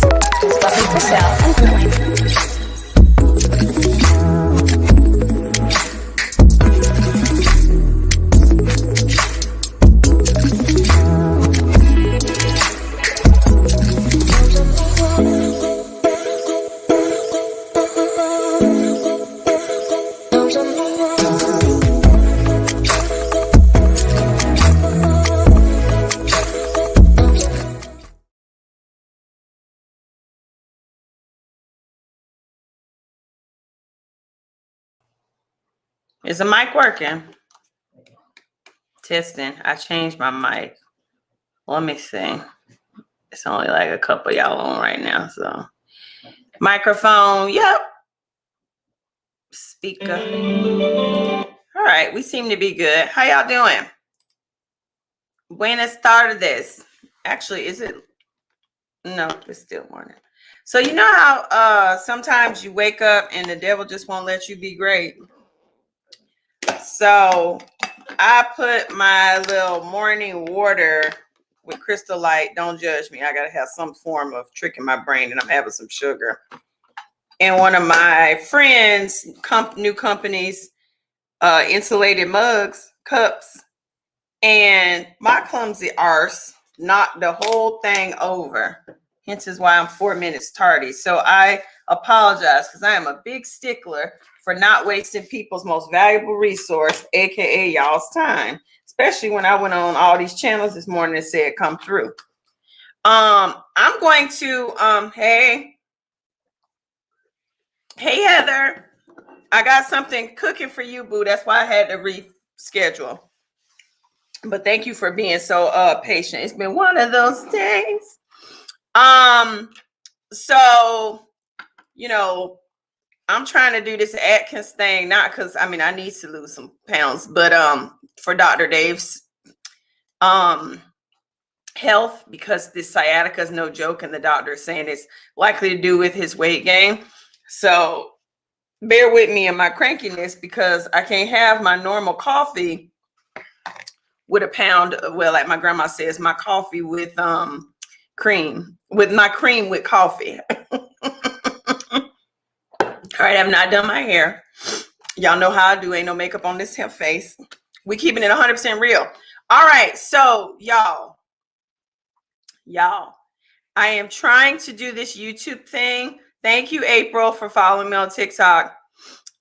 Buffie Purselle. Is the mic working? Testing. I changed my mic. Let me see. It's only like a couple y'all on right now. So microphone. Yep. Speaker. All right. We seem to be good. How y'all doing? Buenas tardes. Actually, is it? No, it's still morning. So you know how sometimes you wake up and the devil just won't let you be great. So I put my little morning water with Crystal Light. Don't judge me. I got to have some form of trick in my brain, and I'm having some sugar. And one of my friends' new company's insulated cups, and my clumsy arse knocked the whole thing over. Hence is why I'm 4 minutes tardy. So I apologize because I am a big stickler for not wasting people's most valuable resource, aka y'all's time, especially when I went on all these channels this morning and said come through. I'm going to hey Heather, I got something cooking for you, boo. That's why I had to reschedule. But thank you for being so patient. It's been one of those days. So you know, I'm trying to do this Atkins thing, not because I need to lose some pounds, but for Dr. Dave's health, because this sciatica is no joke, and the doctor is saying it's likely to do with his weight gain. So bear with me in my crankiness, because I can't have my normal coffee with a pound. Well, like my grandma says, my coffee with cream, with my cream with coffee. All right, I've not done my hair. Y'all know how I do. Ain't no makeup on this face. We keeping it 100% real. All right, so y'all, I am trying to do this YouTube thing. Thank you, April, for following me on TikTok.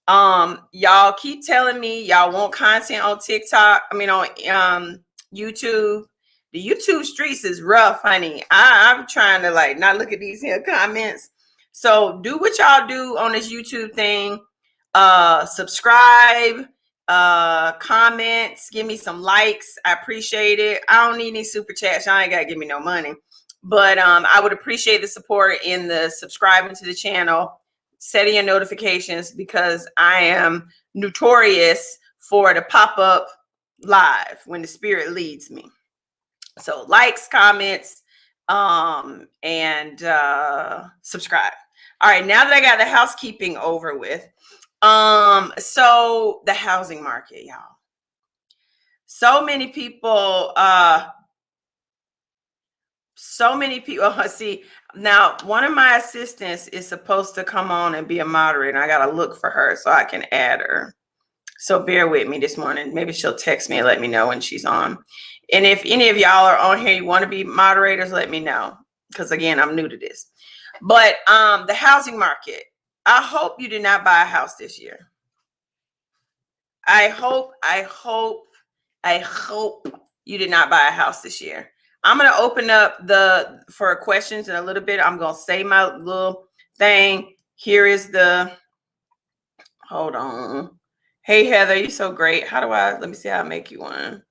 Y'all keep telling me y'all want content on TikTok. On YouTube. The YouTube streets is rough, honey. I'm trying to not look at these here comments. So do what y'all do on this YouTube thing. Subscribe, comments, give me some likes. I appreciate it. I don't need any super chats. Y'all ain't gotta give me no money. But I would appreciate the support in the subscribing to the channel, setting your notifications, because I am notorious for the pop-up live when the spirit leads me. So likes, comments, and subscribe. All right, now that I got the housekeeping over with, so the housing market, y'all. So many people see, now one of my assistants is supposed to come on and be a moderator. I gotta look for her so I can add her. So bear with me this morning. Maybe she'll text me and let me know when she's on. And if any of y'all are on here, you want to be moderators, let me know. Because again, I'm new to this. But the housing market, I hope you did not buy a house this year. I hope you did not buy a house this year. I'm going to open up for questions in a little bit. I'm going to say my little thing. Here is hold on. Hey, Heather, you're so great. Let me see how I make you one.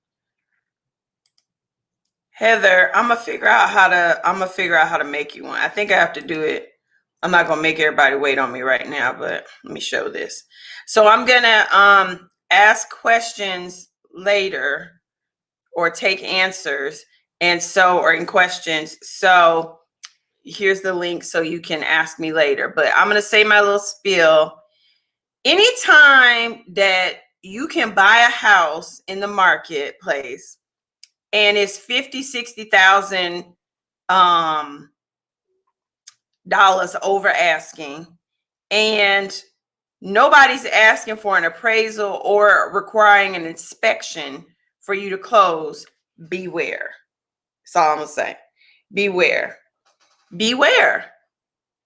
Heather, I'm gonna figure out how to make you one. I think I have to do it. I'm not gonna make everybody wait on me right now, but let me show this. So I'm gonna ask questions later, or take answers, or in questions. So here's the link so you can ask me later. But I'm gonna say my little spiel. Anytime that you can buy a house in the marketplace and it's 50, 60,000 over asking, and nobody's asking for an appraisal or requiring an inspection for you to close, beware. That's all I'm gonna say. Beware. Beware.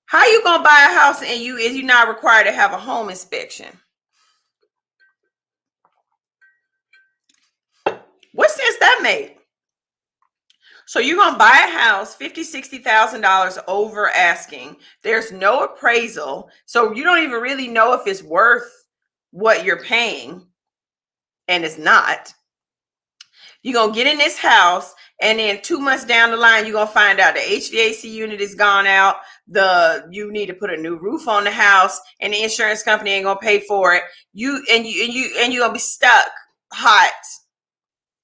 How you gonna buy a house and you're not required to have a home inspection? What sense that made? So you're gonna buy a house $50,000, $60,000 over asking. There's no appraisal, so you don't even really know if it's worth what you're paying, and it's not. You're gonna get in this house, and then 2 months down the line, you're gonna find out the HVAC unit is gone out. You need to put a new roof on the house, and the insurance company ain't gonna pay for it. You're gonna be stuck hot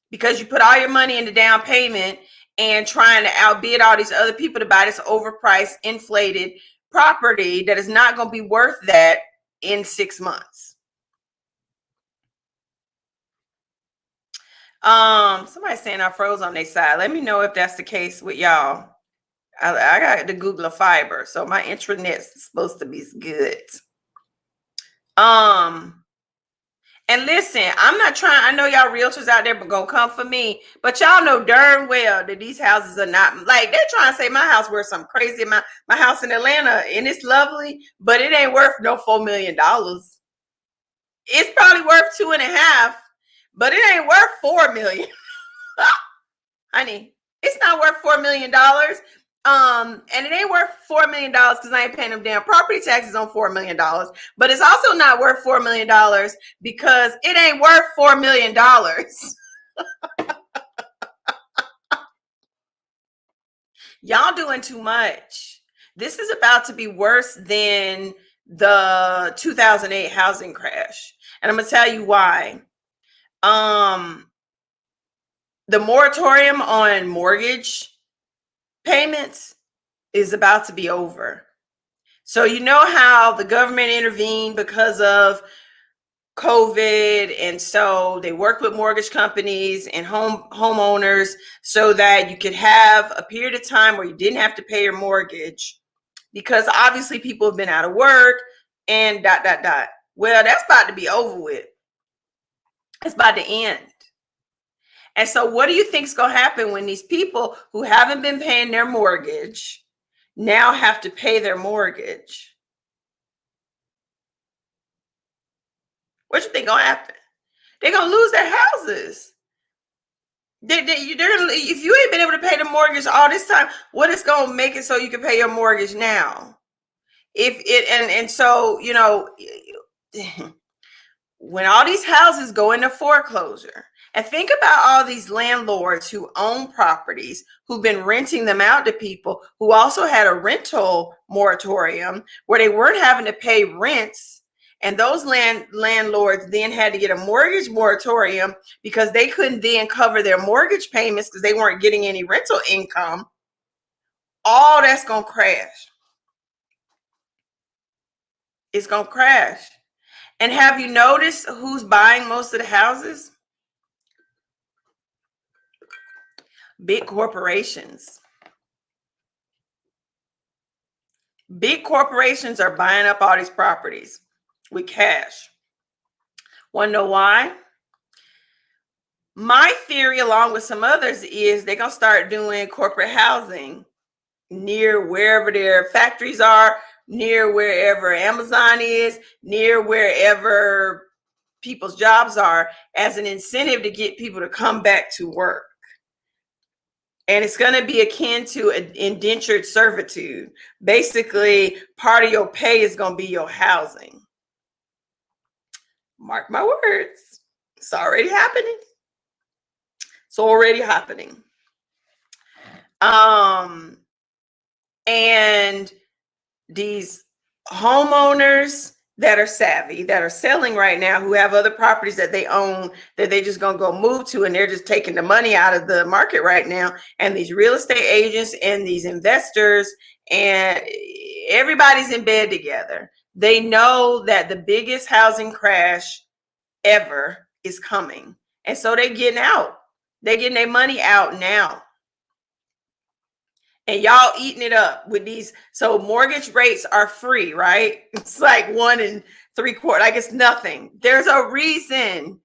because you put all your money in the down payment and trying to outbid all these other people to buy this overpriced, inflated property that is not gonna be worth that in 6 months. Somebody's saying I froze on their side. Let me know if that's the case with y'all. I got the Google Fiber, so my intranet's supposed to be good. And listen, I'm not trying, I know y'all realtors out there gonna come for me, but y'all know darn well that these houses are not, like, they're trying to say my house worth some crazy amount. My house in Atlanta, and it's lovely, but it ain't worth no $4 million. It's probably worth 2.5, but it ain't worth 4 million. Honey, it's not worth $4 million. And it ain't worth $4 million because I ain't paying them damn property taxes on $4 million. But it's also not worth $4 million because it ain't worth $4 million. Y'all doing too much. This is about to be worse than the 2008 housing crash. And I'm gonna tell you why. The moratorium on mortgage payments is about to be over. So you know how the government intervened because of COVID, and so they worked with mortgage companies and homeowners so that you could have a period of time where you didn't have to pay your mortgage because obviously people have been out of work and ... Well, that's about to be over with. It's about to end. And so what do you think is going to happen when these people who haven't been paying their mortgage now have to pay their mortgage? What you think going to happen? They're going to lose their houses. If you ain't been able to pay the mortgage all this time, what is going to make it so you can pay your mortgage now? So, you know, when all these houses go into foreclosure, and think about all these landlords who own properties, who've been renting them out to people who also had a rental moratorium where they weren't having to pay rents. And those landlords then had to get a mortgage moratorium because they couldn't then cover their mortgage payments because they weren't getting any rental income. All that's going to crash. It's going to crash. And have you noticed who's buying most of the houses? Big corporations. Big corporations are buying up all these properties with cash. Want to know why? My theory, along with some others, is they're going to start doing corporate housing near wherever their factories are, near wherever Amazon is, near wherever people's jobs are, as an incentive to get people to come back to work. And it's going to be akin to an indentured servitude. Basically, part of your pay is going to be your housing. Mark my words. It's already happening. It's already happening. And these homeowners that are savvy, that are selling right now, who have other properties that they own that they just gonna go move to, and they're just taking the money out of the market right now. And these real estate agents and these investors and everybody's in bed together. They know that the biggest housing crash ever is coming. And so they're getting out. They're getting their money out now. And y'all eating it up with these. So mortgage rates are free, right? It's like 1 3/4, like it's nothing. There's a reason.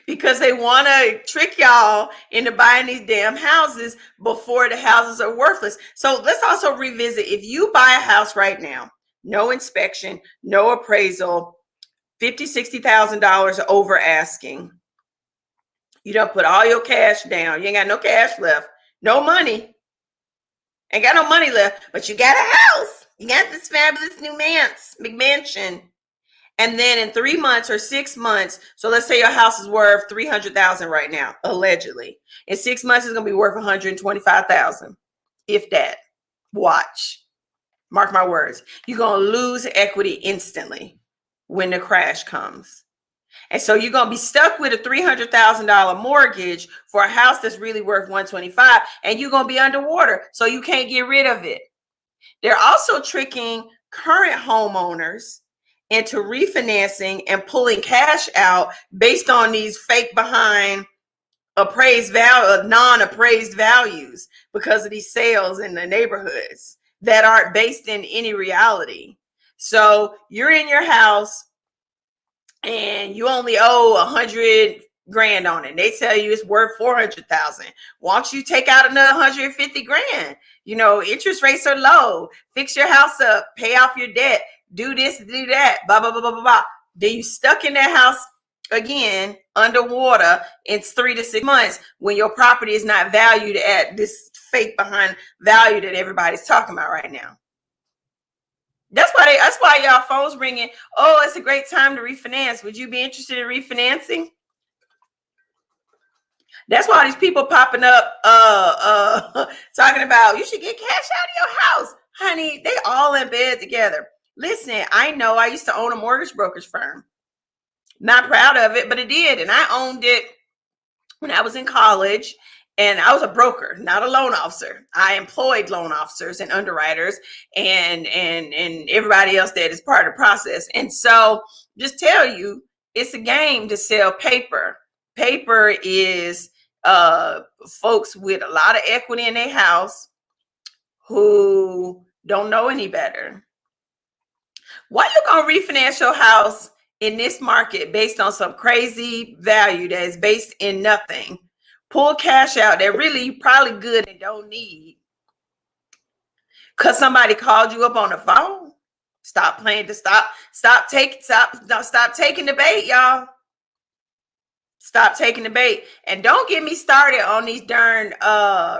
Because they want to trick y'all into buying these damn houses before the houses are worthless. So let's also revisit, if you buy a house right now, no inspection, no appraisal, $50,000-$60,000 over asking. You don't put all your cash down. You ain't got no cash left, no money. Ain't got no money left, but you got a house. You got this fabulous new McMansion. And then in 3 months or 6 months, so let's say your house is worth $300,000 right now, allegedly. In 6 months, it's gonna be worth $125,000, if that. Watch, mark my words. You're gonna lose equity instantly when the crash comes. And so you're gonna be stuck with a $300,000 mortgage for a house that's really worth $125,000, and you're gonna be underwater, so you can't get rid of it. They're also tricking current homeowners into refinancing and pulling cash out based on these fake behind appraised value, non-appraised values, because of these sales in the neighborhoods that aren't based in any reality. So you're in your house and you only owe 100 grand on it. They tell you it's worth 400,000. Why don't you take out another 150 grand? You know, interest rates are low. Fix your house up, pay off your debt, do this, do that, blah, blah, blah, blah, blah, blah. Then you stuck in that house again underwater in 3 to 6 months when your property is not valued at this fake behind value that everybody's talking about right now. That's why y'all phones ringing. Oh, it's a great time to refinance. Would you be interested in refinancing? That's why these people popping up talking about you should get cash out of your house. Honey, they all in bed together. Listen, I know I used to own a mortgage brokerage firm. Not proud of it, but it did. And I owned it when I was in college. And I was a broker, not a loan officer. I employed loan officers and underwriters and everybody else that is part of the process. And so just tell you, it's a game to sell paper. Paper is folks with a lot of equity in their house who don't know any better. Why you gonna refinance your house in this market based on some crazy value that is based in nothing? Pull cash out that really probably good and don't need because somebody called you up on the phone. Stop playing to stop taking the bait, y'all. Stop taking the bait. And don't get me started on these darn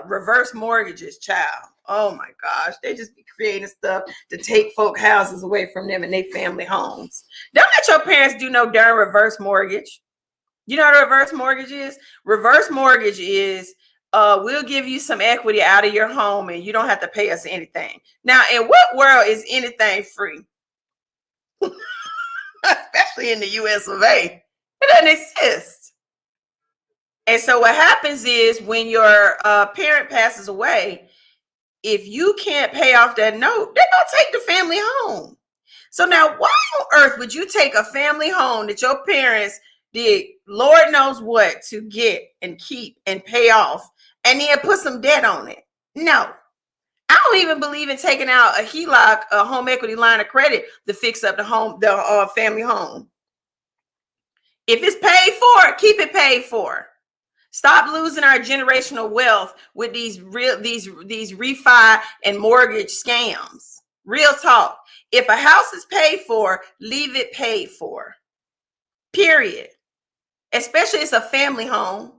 reverse mortgages, child. Oh my gosh, they just be creating stuff to take folk houses away from them and their family homes. Don't let your parents do no darn reverse mortgage. You know what a reverse mortgage is? Reverse mortgage is we'll give you some equity out of your home and you don't have to pay us anything. Now, in what world is anything free? Especially in the US of A. It doesn't exist. And so what happens is when your parent passes away, if you can't pay off that note, they're going to take the family home. So now why on earth would you take a family home that your parents did Lord knows what to get and keep and pay off and then put some debt on it? No. I don't even believe in taking out a HELOC, a home equity line of credit, to fix up the family home. If it's paid for, keep it paid for. Stop losing our generational wealth with these refi and mortgage scams. Real talk. If a house is paid for, leave it paid for. Period. Especially it's a family home.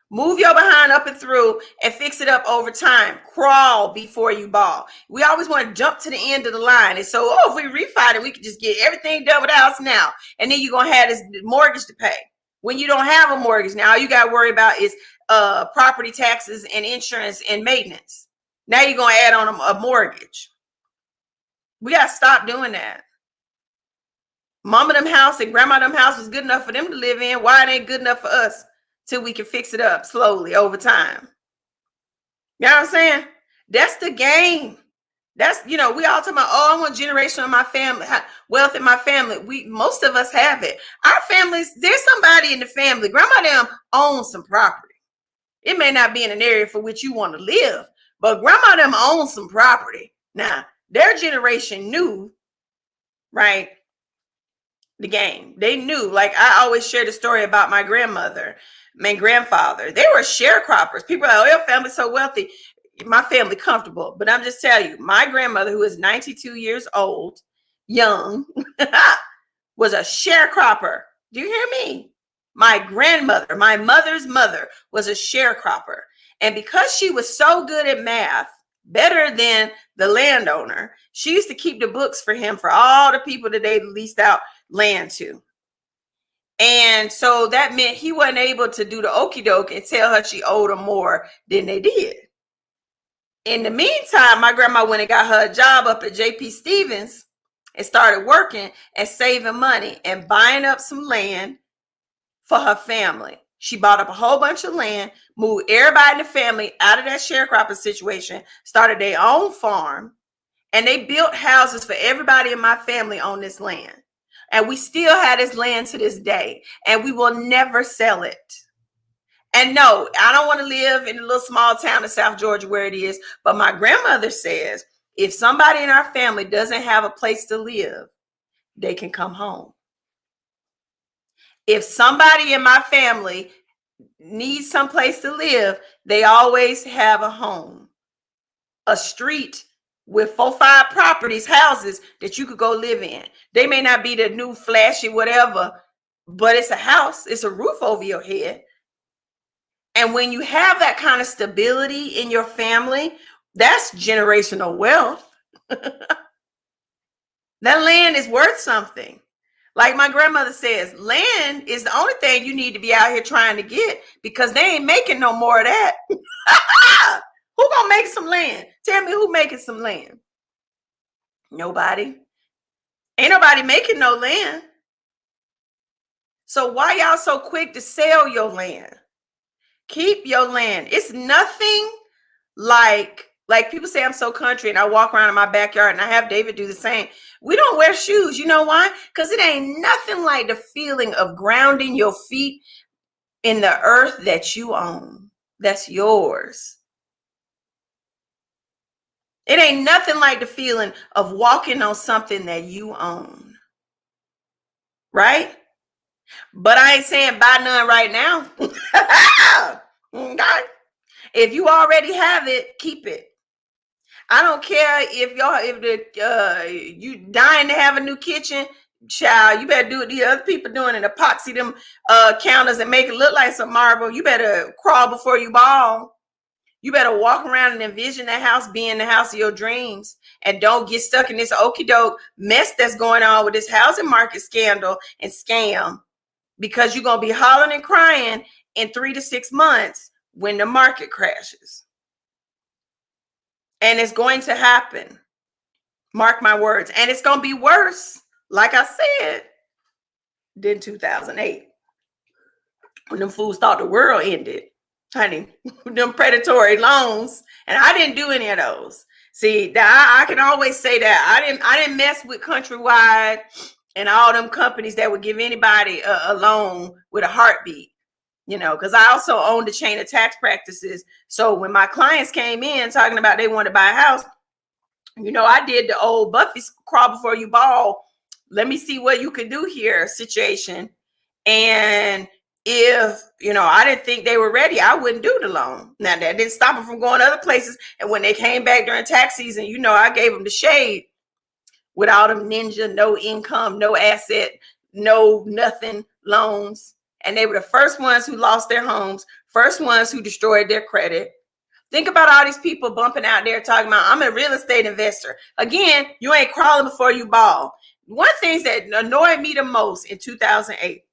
Move your behind up and through and fix it up over time. Crawl before you ball. We always want to jump to the end of the line. And so, if we refi it, we can just get everything done with the house now. And then you're going to have this mortgage to pay. When you don't have a mortgage, now all you got to worry about is property taxes and insurance and maintenance. Now you're going to add on a mortgage. We got to stop doing that. Mama them house and grandma them house was good enough for them to live in. Why it ain't good enough for us till we can fix it up slowly over time? You know what I'm saying? That's the game. That's, we all talking about, oh, I want generation of my family, wealth in my family. Most of us have it. Our families, there's somebody in the family. Grandma them owns some property. It may not be in an area for which you want to live, but grandma them owns some property. Now, their generation knew, right, the game. They knew. Like, I always share the story about my grandmother, my grandfather. They were sharecroppers. People are like, oh, your family's so wealthy. My family comfortable. But I'm just telling you, my grandmother, who is 92 years old, young, was a sharecropper. Do you hear me? My grandmother, my mother's mother, was a sharecropper. And because she was so good at math, better than the landowner, she used to keep the books for him for all the people that they leased out land to. And so that meant he wasn't able to do the okie doke and tell her she owed him more than they did. In the meantime, my grandma went and got her a job up at J.P. Stevens and started working and saving money and buying up some land for her family. She bought up a whole bunch of land, moved everybody in the family out of that sharecropping situation, started their own farm, and they built houses for everybody in my family on this land. And we still have this land to this day, and we will never sell it. And no, I don't want to live in a little small town in South Georgia where it is. But my grandmother says, if somebody in our family doesn't have a place to live, they can come home. If somebody in my family needs some place to live, they always have a home, a street with 4-5 properties, houses that you could go live in. They may not be the new flashy whatever, but it's a house, it's a roof over your head. And when you have that kind of stability in your family, that's generational wealth. That land is worth something. Like my grandmother says, land is the only thing you need to be out here trying to get, because they ain't making no more of that. Who gonna make some land? Tell me who making some land. Nobody. Ain't nobody making no land. So why y'all so quick to sell your land? Keep your land. It's nothing like people say I'm so country and I walk around in my backyard, and I have David do the same. We don't wear shoes. You know why? Because it ain't nothing like the feeling of grounding your feet in the earth that you own. That's yours. It ain't nothing like the feeling of walking on something that you own. Right? But I ain't saying buy none right now. Okay? If you already have it, keep it. I don't care if you dying to have a new kitchen, child. You better do what the other people doing and epoxy them counters and make it look like some marble. You better crawl before you ball. You better walk around and envision that house being the house of your dreams, and don't get stuck in this okie doke mess that's going on with this housing market scandal and scam, because you're gonna be hollering and crying in 3 to 6 months when the market crashes. And it's going to happen. Mark my words. And it's going to be worse, like I said, than 2008. When them fools thought the world ended. Honey, them predatory loans. And I didn't do any of those. See, I can always say that. I didn't mess with Countrywide and all them companies that would give anybody a loan with a heartbeat. Because I also owned a chain of tax practices. So when my clients came in talking about they want to buy a house, I did the old Buffie crawl before you ball. Let me see what you can do here situation. And if, I didn't think they were ready, I wouldn't do the loan. Now, that didn't stop them from going other places. And when they came back during tax season, I gave them the shade with all them ninja, no income, no asset, no nothing loans. And they were the first ones who lost their homes, first ones who destroyed their credit. Think about all these people bumping out there talking about, I'm a real estate investor. Again, you ain't crawling before you ball. One of the things that annoyed me the most in 2008,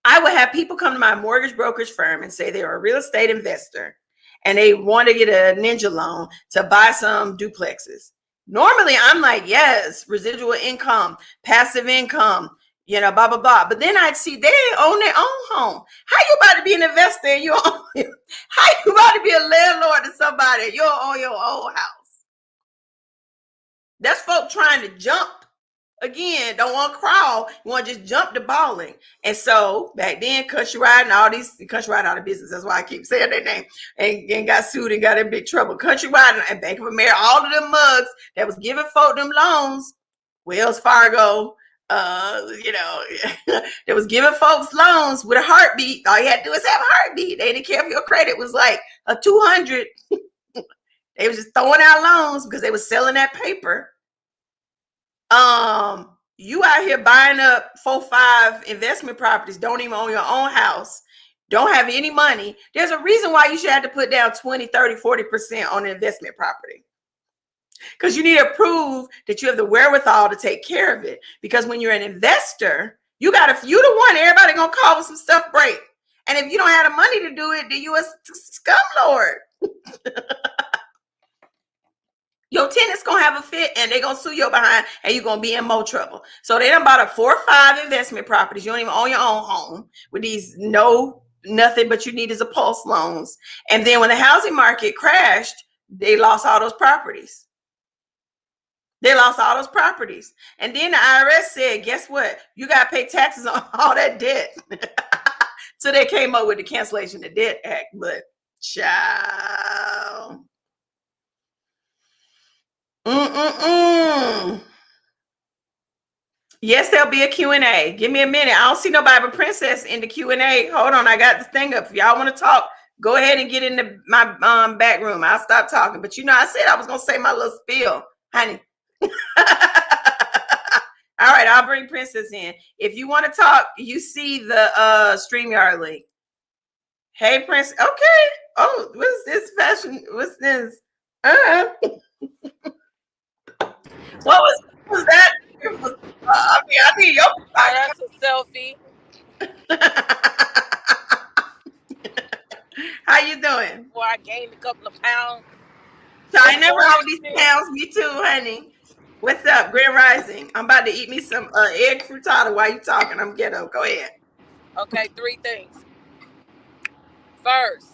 I would have people come to my mortgage brokerage firm and say they were a real estate investor and they want to get a ninja loan to buy some duplexes. Normally, I'm like, yes, residual income, passive income, blah, blah, blah. But then I'd see they own their own home. How you about to be an investor and you own it? How you about to be a landlord to somebody and you don't own your own house? That's folk trying to jump. Again, don't want to crawl. You want to just jump the balling. And so back then, Country Ride and all these Country Ride out of business. That's why I keep saying their name. And got sued and got in big trouble. Country Ride and Bank of America, all of them mugs that was giving folk them loans. Wells Fargo, that was giving folks loans with a heartbeat. All you had to do is have a heartbeat. They didn't care if your credit was like a 200. They was just throwing out loans because they was selling that paper. You out here buying up 4-5 investment properties, don't even own your own house, don't have any money. There's a reason why you should have to put down 20, 30, 40% on an investment property. Because you need to prove that you have the wherewithal to take care of it. Because when you're an investor, you the one everybody gonna call when some stuff break. And if you don't have the money to do it, then you a scum lord. Your tenant's gonna have a fit and they're gonna sue you behind and you're gonna be in more trouble. So they done bought up 4 or 5 investment properties. You don't even own your own home with these nothing but you need is a pulse loans. And then when the housing market crashed, they lost all those properties. They lost all those properties. And then the IRS said, guess what? You got to pay taxes on all that debt. So they came up with the Cancellation of Debt Act. But, child. Yes, there'll be a Q&A. Give me a minute. I don't see nobody but Princess in the Q&A. Hold on. I got this thing up. If y'all want to talk, go ahead and get into my back room. I'll stop talking. But I said I was going to say my little spiel, honey. All right, I'll bring Princess in. If you want to talk, you see the StreamYard link. Hey, Princess. Okay. Oh, what's this fashion? What's this? What was that? I mean, that's a selfie. How you doing? Before I gained a couple of pounds. So I never hold these pounds. Me too, honey. What's up, Grand Rising? I'm about to eat me some egg frittata while you talking. I'm ghetto. Go ahead. Okay, 3 things. First,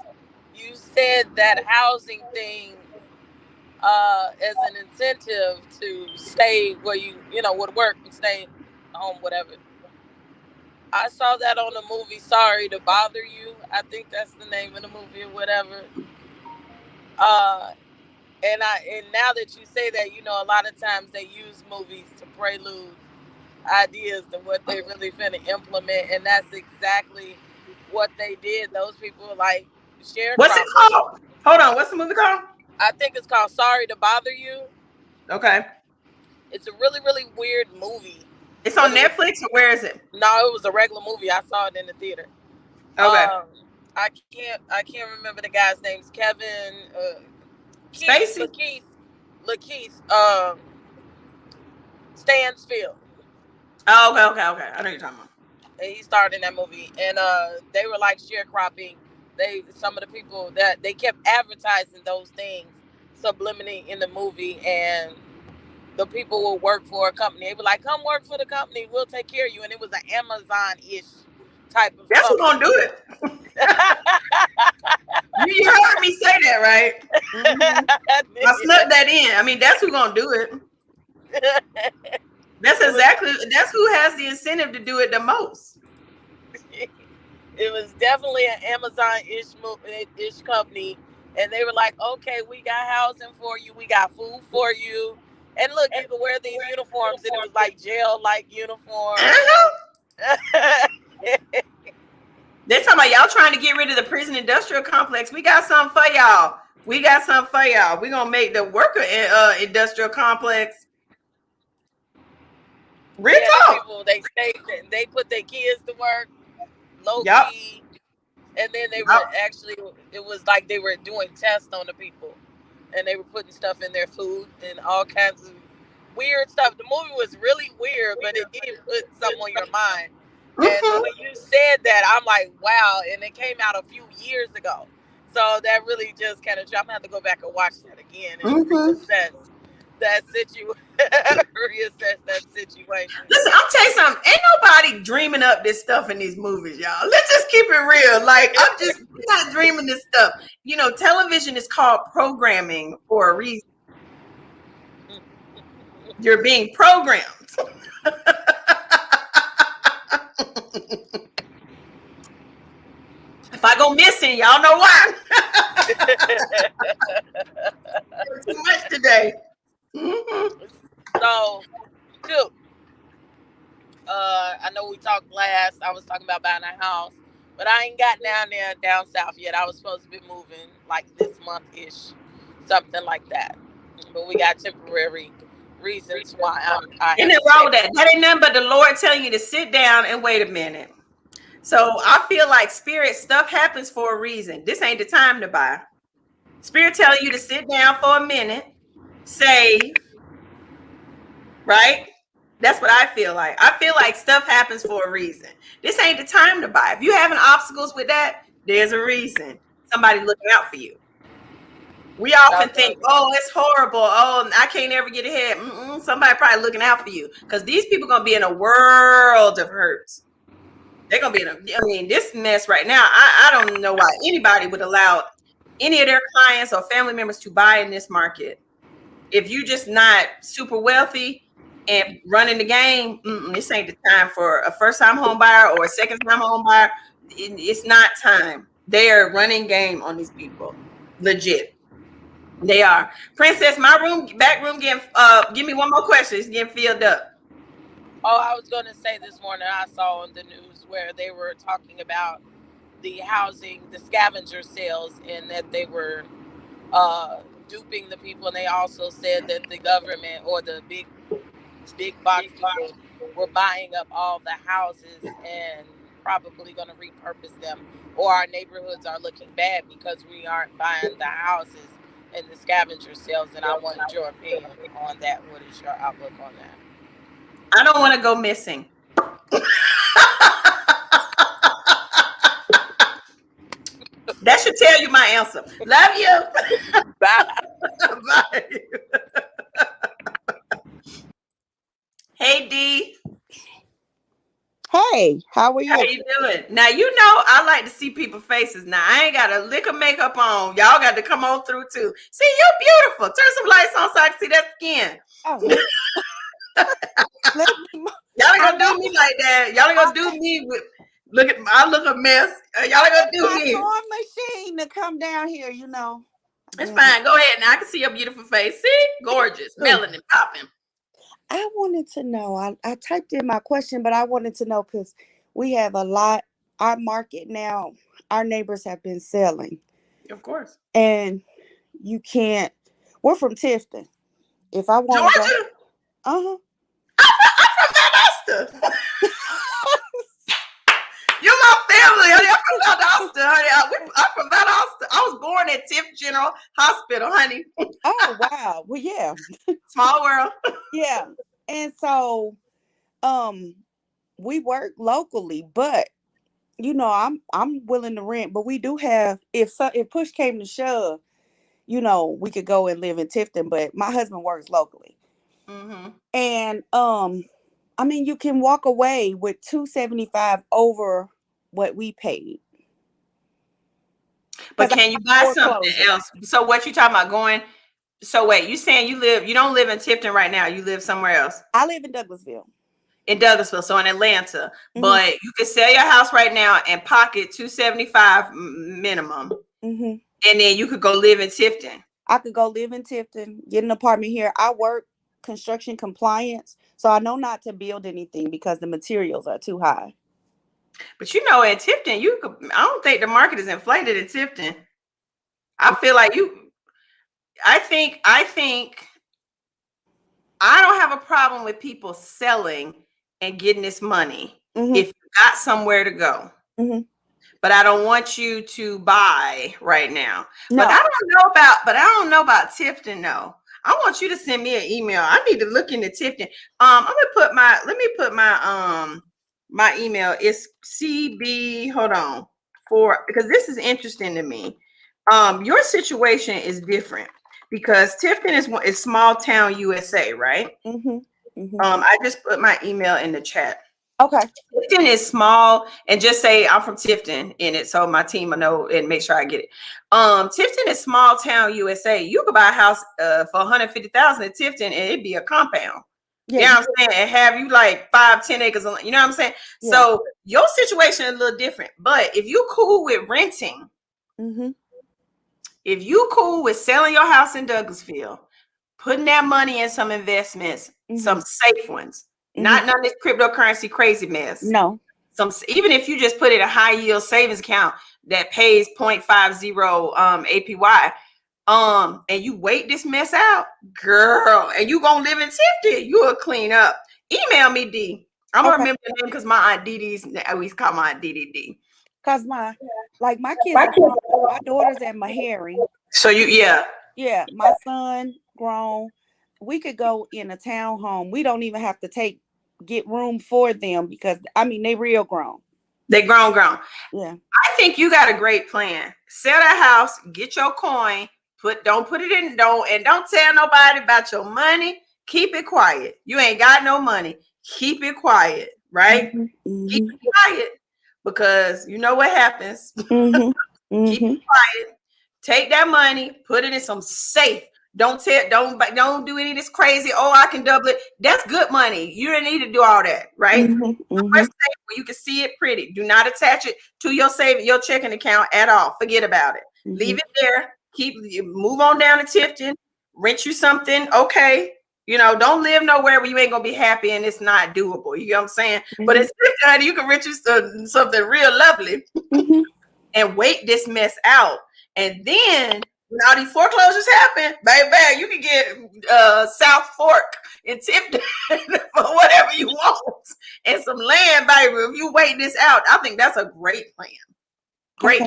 you said that housing thing as an incentive to stay where you would work and stay home, whatever. I saw that on the movie Sorry to Bother You. I think that's the name of the movie or whatever. And now that you say that, a lot of times they use movies to prelude ideas to what they really finna implement, and that's exactly what they did. Those people like sharecropping. What's it called? Hold on, what's the movie called? I think it's called Sorry to Bother You. Okay. It's a really, really weird movie. It's on Netflix or where is it? No, it was a regular movie. I saw it in the theater. Okay. I can't remember the guy's names. Kevin Spacey. Lakeith Stansfield. Oh, okay. I know you're talking about. And he starred in that movie, and they were like sharecropping. Some of the people that they kept advertising those things subliminally in the movie, and the people will work for a company. They were like, "Come work for the company, we'll take care of you." And it was an Amazon-ish type of. That's who's gonna do it. You heard me say that, right? Mm-hmm. I snuck that in. I mean, that's who's gonna do it. That's who has the incentive to do it the most. It was definitely an Amazon-ish company, and they were like, "Okay, we got housing for you, we got food for you, and look, you can wear these uniforms." And it was like jail-like uniforms. They're talking about y'all trying to get rid of the prison industrial complex. We got something for y'all. We're gonna make the worker industrial complex. Real talk. People, they put their kids to work, low key, and then they were actually, it was like they were doing tests on the people, and they were putting stuff in their food and all kinds of weird stuff. The movie was really weird, but it did put something on your mind. And when you said that, I'm like, wow. And it came out a few years ago. So that really just kind of, I'm going to have to go back and watch that again and reassess that situation. Listen, I'll tell you something. Ain't nobody dreaming up this stuff in these movies, y'all. Let's just keep it real. Like, we're not dreaming this stuff. Television is called programming for a reason. You're being programmed. If I go missing, y'all know why. Too much today. Mm-hmm. So, too. I know we talked last. I was talking about buying a house, but I ain't got down south yet. I was supposed to be moving like this month ish, something like that. But we got temporary reasons why I Ain't have it to wrong stay. with that? That ain't nothing but the Lord telling you to sit down and wait a minute. So I feel like spirit stuff happens for a reason. This ain't the time to buy. Spirit telling you to sit down for a minute, save, right? That's what I feel like. I feel like stuff happens for a reason. This ain't the time to buy. If you're having obstacles with that, there's a reason. Somebody looking out for you. We often think, oh, it's horrible. Oh, I can't ever get ahead. Somebody probably looking out for you because these people going to be in a world of hurts. They're going to be this mess right now. I don't know why anybody would allow any of their clients or family members to buy in this market. If you're just not super wealthy and running the game, this ain't the time for a first-time home buyer or a second-time home buyer. It's not time. They are running game on these people. Legit. They are. Princess, my back room getting, give me one more question. It's getting filled up. Oh, I was going to say this morning I saw on the news where they were talking about the housing, the scavenger sales, and that they were duping the people. And they also said that the government or the big box people were buying up all the houses and probably going to repurpose them, or our neighborhoods are looking bad because we aren't buying the houses and the scavenger sales. And I wanted your opinion on that. What is your outlook on that? I don't want to go missing. That should tell you my answer. Love you. Bye. Bye. Hey, D. Hey, how are you? How you doing? Now, you know I like to see people's faces. Now, I ain't got a lick of makeup on. Y'all got to come on through, too. See, you're beautiful. Turn some lights on so I can see that skin. Oh. Y'all ain't gonna do me like that. Y'all ain't gonna do me with I look a mess. Y'all ain't gonna do me. My machine to come down here, you know. It's fine. Go ahead now. I can see your beautiful face. See? Gorgeous. Melanin popping. I wanted to know. I typed in my question, but I wanted to know because we have a lot. Our market now, our neighbors have been selling. Of course. And you can't. We're from Tifton. If I want to Georgia? Go. I'm from Valdosta. You're my family, honey. I'm from Valdosta, honey. I'm from Valdosta. I was born at Tiff General Hospital, honey. Oh, wow. Well, yeah. Small world. Yeah. And so we work locally, but you know, I'm willing to rent, but we do have if push came to shove, you know, we could go and live in Tifton, but my husband works locally. Mm-hmm. And I mean, you can walk away with $275 over what we paid. But can you buy something else? So what you talking about going? So wait, you saying you don't live in Tifton right now? You live somewhere else? I live in Douglasville. In Douglasville, so in Atlanta. Mm-hmm. But you could sell your house right now and pocket $275 minimum. Mm-hmm. And then you could go live in Tifton. I could go live in Tifton, get an apartment here. I work construction compliance, so I know not to build anything because the materials are too high. But you know, at Tifton, I don't think the market is inflated in Tifton. I feel like I think I don't have a problem with people selling and getting this money if you got somewhere to go. Mm-hmm. But I don't want you to buy right now. No. But I don't know about Tifton though. I want you to send me an email. I need to look into Tifton. Let me put my email. It's CB, hold on, because this is interesting to me. Your situation is different because Tifton is small town USA, right? Mm-hmm. Mm-hmm. I just put my email in the chat. Okay. Tifton is small, and just say I'm from Tifton in it, so my team will know and make sure I get it. Tifton is small town USA. You could buy a house for $150,000 in Tifton, and it'd be a compound. Yeah. You know what I'm saying? And have you like 5-10 acres of land, you know what I'm saying? Yeah. So your situation is a little different. But if you cool with renting, if you cool with selling your house in Douglasville, putting that money in some investments, some safe ones, not none of this cryptocurrency crazy mess. No. Even if you just put it in a high yield savings account that pays 0.50 APY, and you wait this mess out, girl, and you gonna live in Tifton, you'll clean up. Email me, D. I'm gonna remember the name because my aunt Dee I always call my aunt Dee. Cause my kids are grown. My daughter's at Meharry. So yeah, my son grown. We could go in a townhome. We don't even have to get room for them because they real grown. They grown. Yeah. I think you got a great plan. Sell that house, get your coin, don't put it in, don't tell nobody about your money. Keep it quiet. You ain't got no money. Keep it quiet, right? Keep it quiet because you know what happens. Keep it quiet. Take that money, put it in some safe. Don't do any of this crazy. Oh, I can double it. That's good money. You don't need to do all that, right? Where you can see it pretty. Do not attach it to your checking account at all. Forget about it. Leave it there. Move on down to Tifton. Rent you something. Okay. Don't live nowhere where you ain't gonna be happy and it's not doable. You know what I'm saying? But it's Tifton, you can rent you something real lovely and wait this mess out. And then when all these foreclosures happen, baby, you can get South Fork in Tifton for whatever you want and some land, baby. If you wait this out, I think that's a great plan. Great.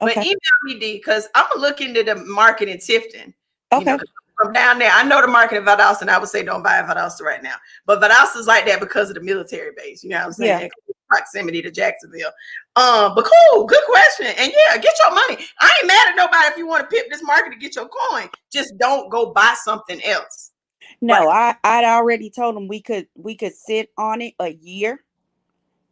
Okay. But email me, D, because I'm gonna look into the market in Tifton. Okay. From down there, I know the market in Valdosta, and I would say don't buy in Valdosta right now. But Valdosta is like that because of the military base. You know what I'm saying? Yeah. Proximity to Jacksonville. But cool, good question. And yeah, get your money. I ain't mad at nobody if you want to pip this market to get your coin. Just don't go buy something else. No, I'd already told them we could sit on it a year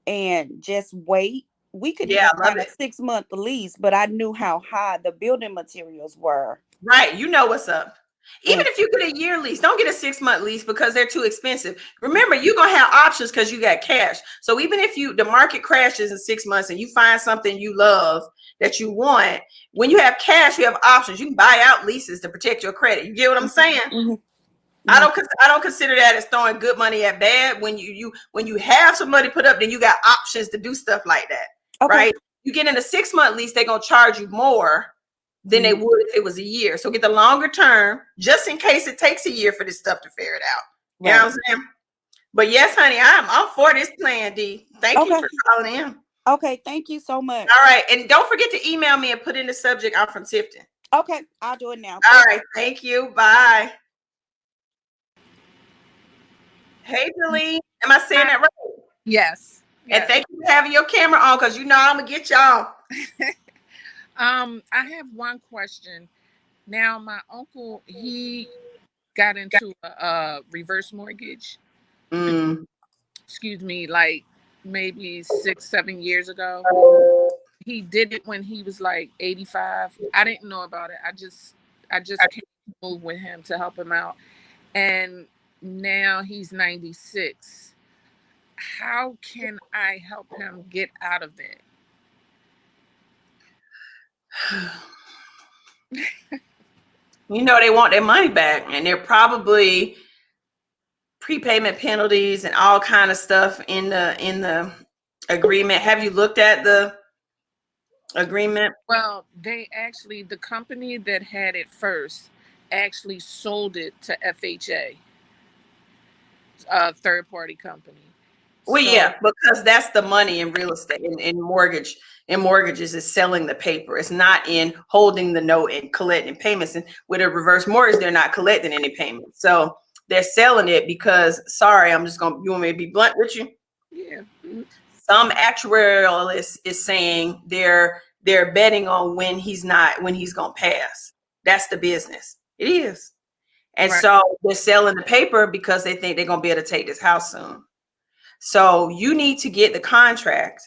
and just wait. We could even sign a 6-month lease, but I knew how high the building materials were. Right. You know what's up. Even if you get a year lease, don't get a 6-month lease because they're too expensive. Remember, you're going to have options because you got cash. So even if the market crashes in 6 months and you find something you love that you want, when you have cash, you have options. You can buy out leases to protect your credit. You get what I'm saying? I don't consider that as throwing good money at bad. When you have some money put up, then you got options to do stuff like that, right? You get in a 6-month lease, they're going to charge you more than they would if it was a year. So get the longer term, just in case it takes a year for this stuff to figure it out. You know what I'm saying? But yes, honey, I'm for this plan, D. Thank you for calling in. Okay, thank you so much. All right, and don't forget to email me and put in the subject, I'm from Tifton. Okay, I'll do it now. All right, thank you. Bye. Hey, Julie, am I saying that right? Yes. And thank you for having your camera on because I'm gonna get y'all. I have one question. Now, my uncle, he got into a reverse mortgage. Excuse me, like maybe 6-7 years ago. He did it when he was like 85. I didn't know about it. I just came to move with him to help him out. And now he's 96. How can I help him get out of that? They want their money back, and they're probably prepayment penalties and all kind of stuff in the agreement. Have you looked at the agreement? Well, the company that had it first actually sold it to FHA, a third-party company. Well, yeah, because that's the money in real estate, in mortgages is selling the paper. It's not in holding the note and collecting payments. And with a reverse mortgage, they're not collecting any payments. So they're selling it because, you want me to be blunt with you? Yeah. Some actuarial is saying they're betting on when he's going to pass. That's the business. It is. And so they're selling the paper because they think they're going to be able to take this house soon. So you need to get the contract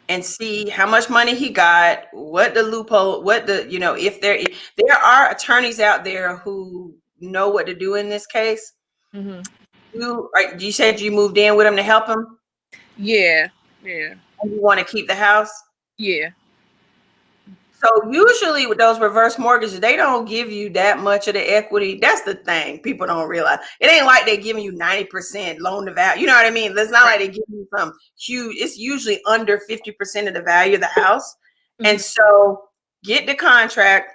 and see how much money he got, what the loophole, if there are attorneys out there who know what to do in this case. You said you moved in with him to help him? Yeah. And you want to keep the house? Yeah. So usually with those reverse mortgages, they don't give you that much of the equity. That's the thing people don't realize. It ain't like they're giving you 90% loan to value. You know what I mean? It's not like they give you some huge. It's usually under 50% of the value of the house. And so get the contract,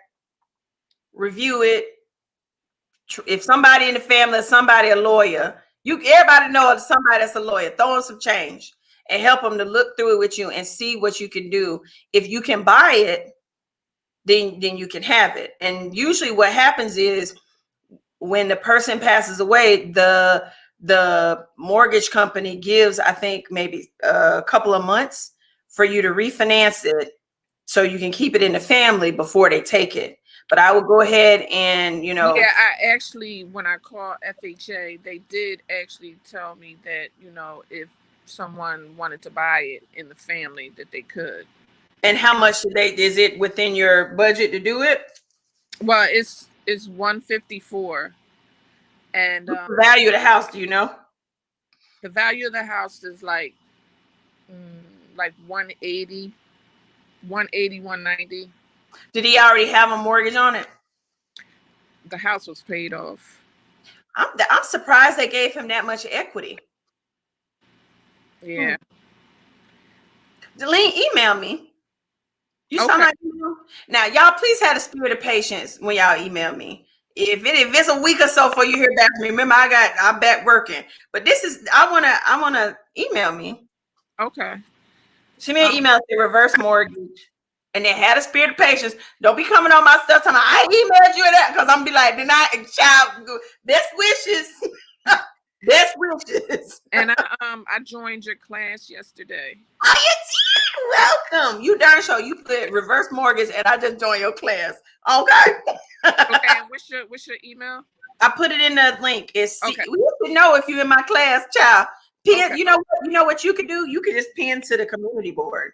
review it. If somebody in the family, somebody a lawyer, everybody knows somebody that's a lawyer. Throw them some change and help them to look through it with you and see what you can do. If you can buy it, then you can have it. And usually what happens is when the person passes away, the mortgage company gives, I think, maybe a couple of months for you to refinance it so you can keep it in the family before they take it. But I will go ahead and, Yeah, I actually, when I called FHA, they did actually tell me that, if someone wanted to buy it in the family, that they could. And how much is it within your budget to do it? Well, it's 154. And what's the value of the house, do you know? The value of the house is like 180, 190. Did he already have a mortgage on it? The house was paid off. I'm surprised they gave him that much equity. Yeah. Delene, email me. You saw my email? Now, y'all please have the spirit of patience when y'all email me. If it's a week or so before you hear back from me, remember I'm back working. But I wanna email me. Okay. Send me an email, say reverse mortgage. And then had a spirit of patience. Don't be coming on my stuff telling me I emailed you that, because I'm be like, child, best wishes. Best wishes. And I joined your class yesterday. Oh, you did? Welcome. You darn sure you put reverse mortgage and I just joined your class. Okay. Okay, and what's your email? I put it in the link. It's okay. You should know if you're in my class, child. Pin, you know what you could do? You could just pin to the community board.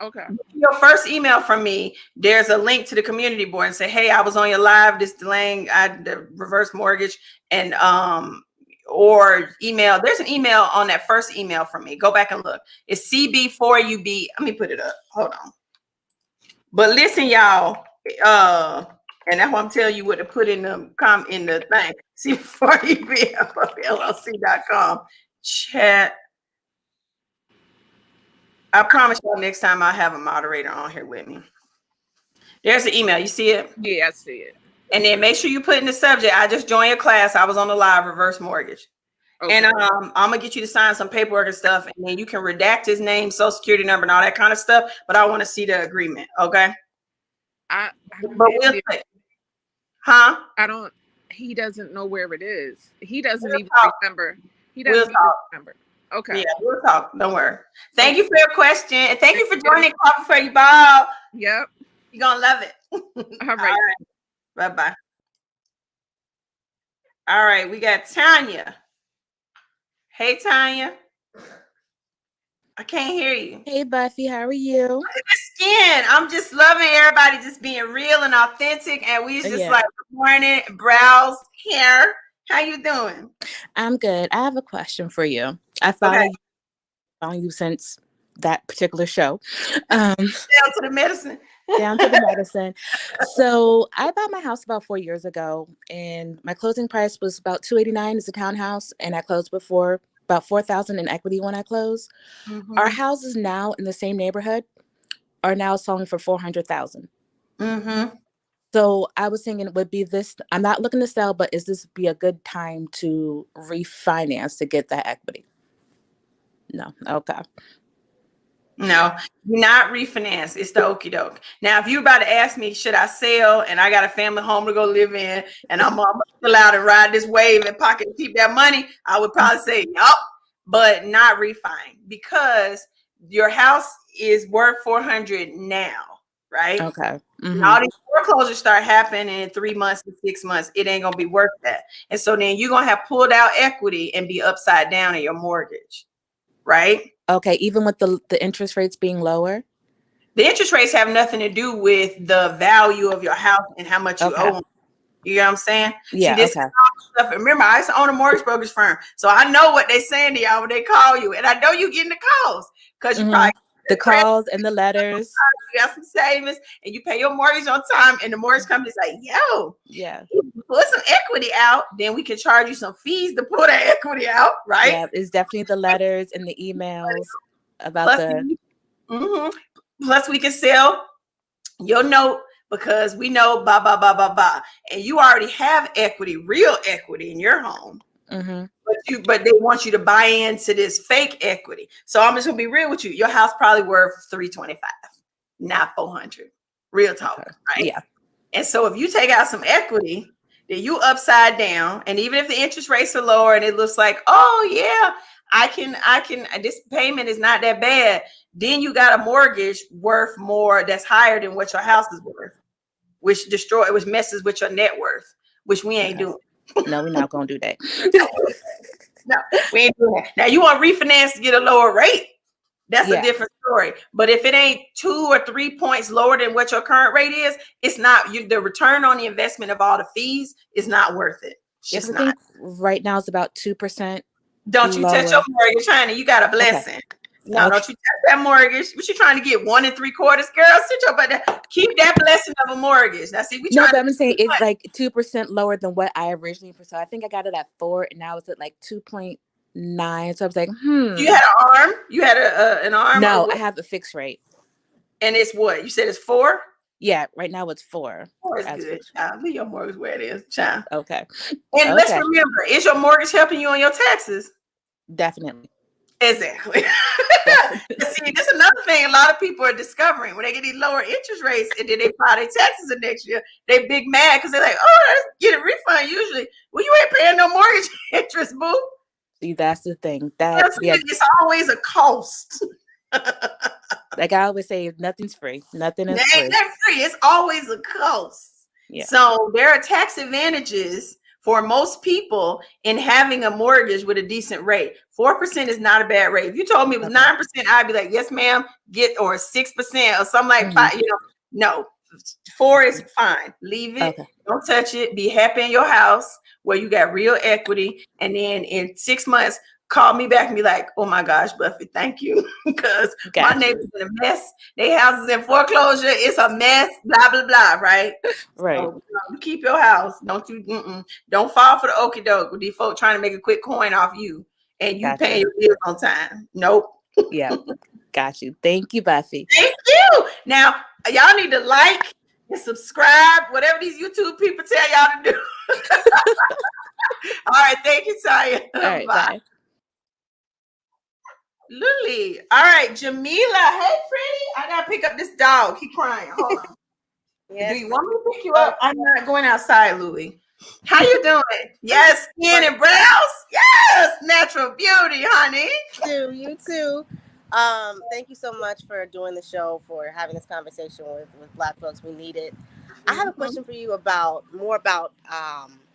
Okay. Your first email from me, there's a link to the community board and say, hey, I was on your live, this delaying the reverse mortgage, and or email. There's an email on that first email from me. Go back and look. It's CB4UB. Let me put it up. Hold on. But listen, y'all, and that's why I'm telling you what to put in the thing. CB4UB LLC.com. Chat. I promise y'all next time I'll have a moderator on here with me. There's the email. You see it? Yeah, I see it. And then make sure you put in the subject, I just joined your class. I was on the live reverse mortgage. Okay. And I'm going to get you to sign some paperwork and stuff. And then you can redact his name, social security number, and all that kind of stuff. But I want to see the agreement. Okay. He doesn't know where it is. He doesn't even remember. He doesn't even remember. Okay. Yeah, we'll talk. Don't worry. Thank you for your question. And thank you for joining Coffee for You, Bob. Yep. You're going to love it. All right. Bye-bye. All right. We got Tanya. Hey, Tanya. I can't hear you. Hey, Buffy. How are you? Look at the skin. I'm just loving everybody just being real and authentic. And we just like morning, brows, hair. How you doing? I'm good. I have a question for you. I following you since that particular show. Down to the medicine. Down to the medicine. So I bought my house about 4 years ago, and my closing price was about $289 as a townhouse, and I closed before about $4,000 in equity when I closed. Mm-hmm. Our houses now in the same neighborhood are now selling for $400,000. Mm-hmm. So I was thinking it would be this. I'm not looking to sell, but is this be a good time to refinance to get that equity? No. Okay. No, you're not refinance. It's the okie doke. Now, if you're about to ask me, should I sell and I got a family home to go live in and I'm still out and ride this wave and pocket and keep that money, I would probably say, yup, but not refine, because your house is worth $400 now, right? Okay. Mm-hmm. And all these foreclosures start happening in 3 months to 6 months. It ain't going to be worth that. And so then you're going to have pulled out equity and be upside down in your mortgage, right? Okay, even with the interest rates being lower? The interest rates have nothing to do with the value of your house and how much you owe. You know what I'm saying? Yeah. See, this is all stuff. Remember, I used to own a mortgage brokerage firm, so I know what they're saying to y'all when they call you, and I know you getting the calls because you probably the calls and the letters. You got some savings, and you pay your mortgage on time, and the mortgage company's like, "Yo, yeah, put some equity out, then we can charge you some fees to pull that equity out, right?" Yeah, it's definitely the letters and the emails about Plus, the. Plus, we can sell your note because we know blah blah blah blah blah, and you already have equity, real equity in your home. But they want you to buy into this fake equity. So I'm just gonna be real with you. Your house probably worth $325, not $400. Real talk, right? Yeah. And so if you take out some equity, then you upside down. And even if the interest rates are lower and it looks like, oh yeah, I can, this payment is not that bad. Then you got a mortgage worth more that's higher than what your house is worth, which messes with your net worth, which we ain't doing. No, we're not gonna do that. No, we ain't doing that. Now you want to refinance to get a lower rate. That's a different story. But if it ain't 2 or 3 points lower than what your current rate is, it's not the return on the investment of all the fees is not worth it. It's just not. I think right now it's about 2%. Don't you touch your mortgage, honey. You got a blessing. No, don't you touch that mortgage. What you trying to get? 1 3/4, girl? Sit your butt down. Keep that blessing of a mortgage. Now, see, but I'm saying it's like 2% lower than what I originally foresaw. I think I got it at 4, and now it's at like 2.9. So I was like, You had an arm? You had an arm? No, I have a fixed rate. And it's what? You said it's 4? Yeah, right now it's 4. 4 is good. Leave your mortgage where it is, child. Okay. And let's remember, is your mortgage helping you on your taxes? Definitely. Exactly. See, this is another thing a lot of people are discovering when they get these lower interest rates and then they file their taxes the next year. They big mad because they're like, oh, let's get a refund usually. Well, you ain't paying no mortgage interest, boo. See, that's the thing. It's always a cost. Like I always say, nothing's free. Nothing is free. It's always a cost. Yeah. So there are tax advantages for most people in having a mortgage with a decent rate. 4% is not a bad rate. If you told me it was 9%, I'd be like, yes, ma'am, or 6% or something like that. No, 4 is fine. Leave it. Okay. Don't touch it. Be happy in your house where you got real equity. And then in 6 months, call me back and be like, oh my gosh, Buffy, thank you. Because my neighbor's in a mess. Their house is in foreclosure. It's a mess, blah, blah, blah, right? Right. So, you keep your house. Don't fall for the okie doke with these folks trying to make a quick coin off you and you paying your bills on time. Nope. Yeah. Got you. Thank you, Buffy. Thank you. Now, y'all need to like and subscribe, whatever these YouTube people tell y'all to do. All right. Thank you, Taya. All right. Bye. Lily. All right, Jamila. Hey, pretty. I gotta pick up this dog. He crying. Hold on. Yes. Do you want me to pick you up? I'm not going outside, Louie. How you doing? Yes, skin and brows. Yes, natural beauty, honey. You too. Thank you so much for doing the show, for having this conversation with Black folks. We need it. I have a question for you about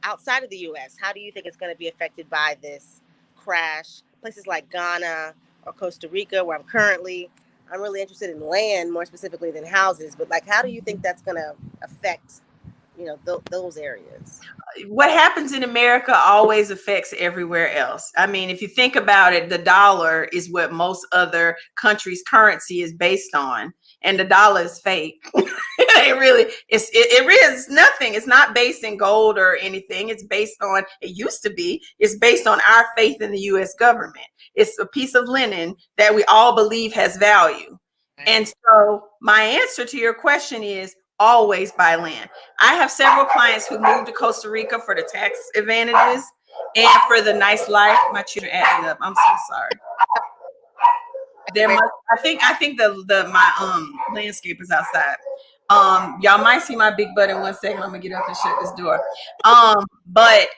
outside of the U.S. How do you think it's going to be affected by this crash? Places like Ghana or Costa Rica, where I'm currently. I'm really interested in land more specifically than houses, but like, how do you think that's going to affect, those areas? What happens in America always affects everywhere else. I mean, if you think about it, the dollar is what most other countries' currency is based on, and the dollar is fake. It really is nothing. It's not based in gold or anything. It's based on, it used to be, it's based on our faith in the U.S. government. It's a piece of linen that we all believe has value. And so my answer to your question is always buy land. I have several clients who moved to Costa Rica for the tax advantages and for the nice life. My children acting up. I'm so sorry. I think my landscape is outside. Y'all might see my big butt in 1 second. I'm gonna get up and shut this door. But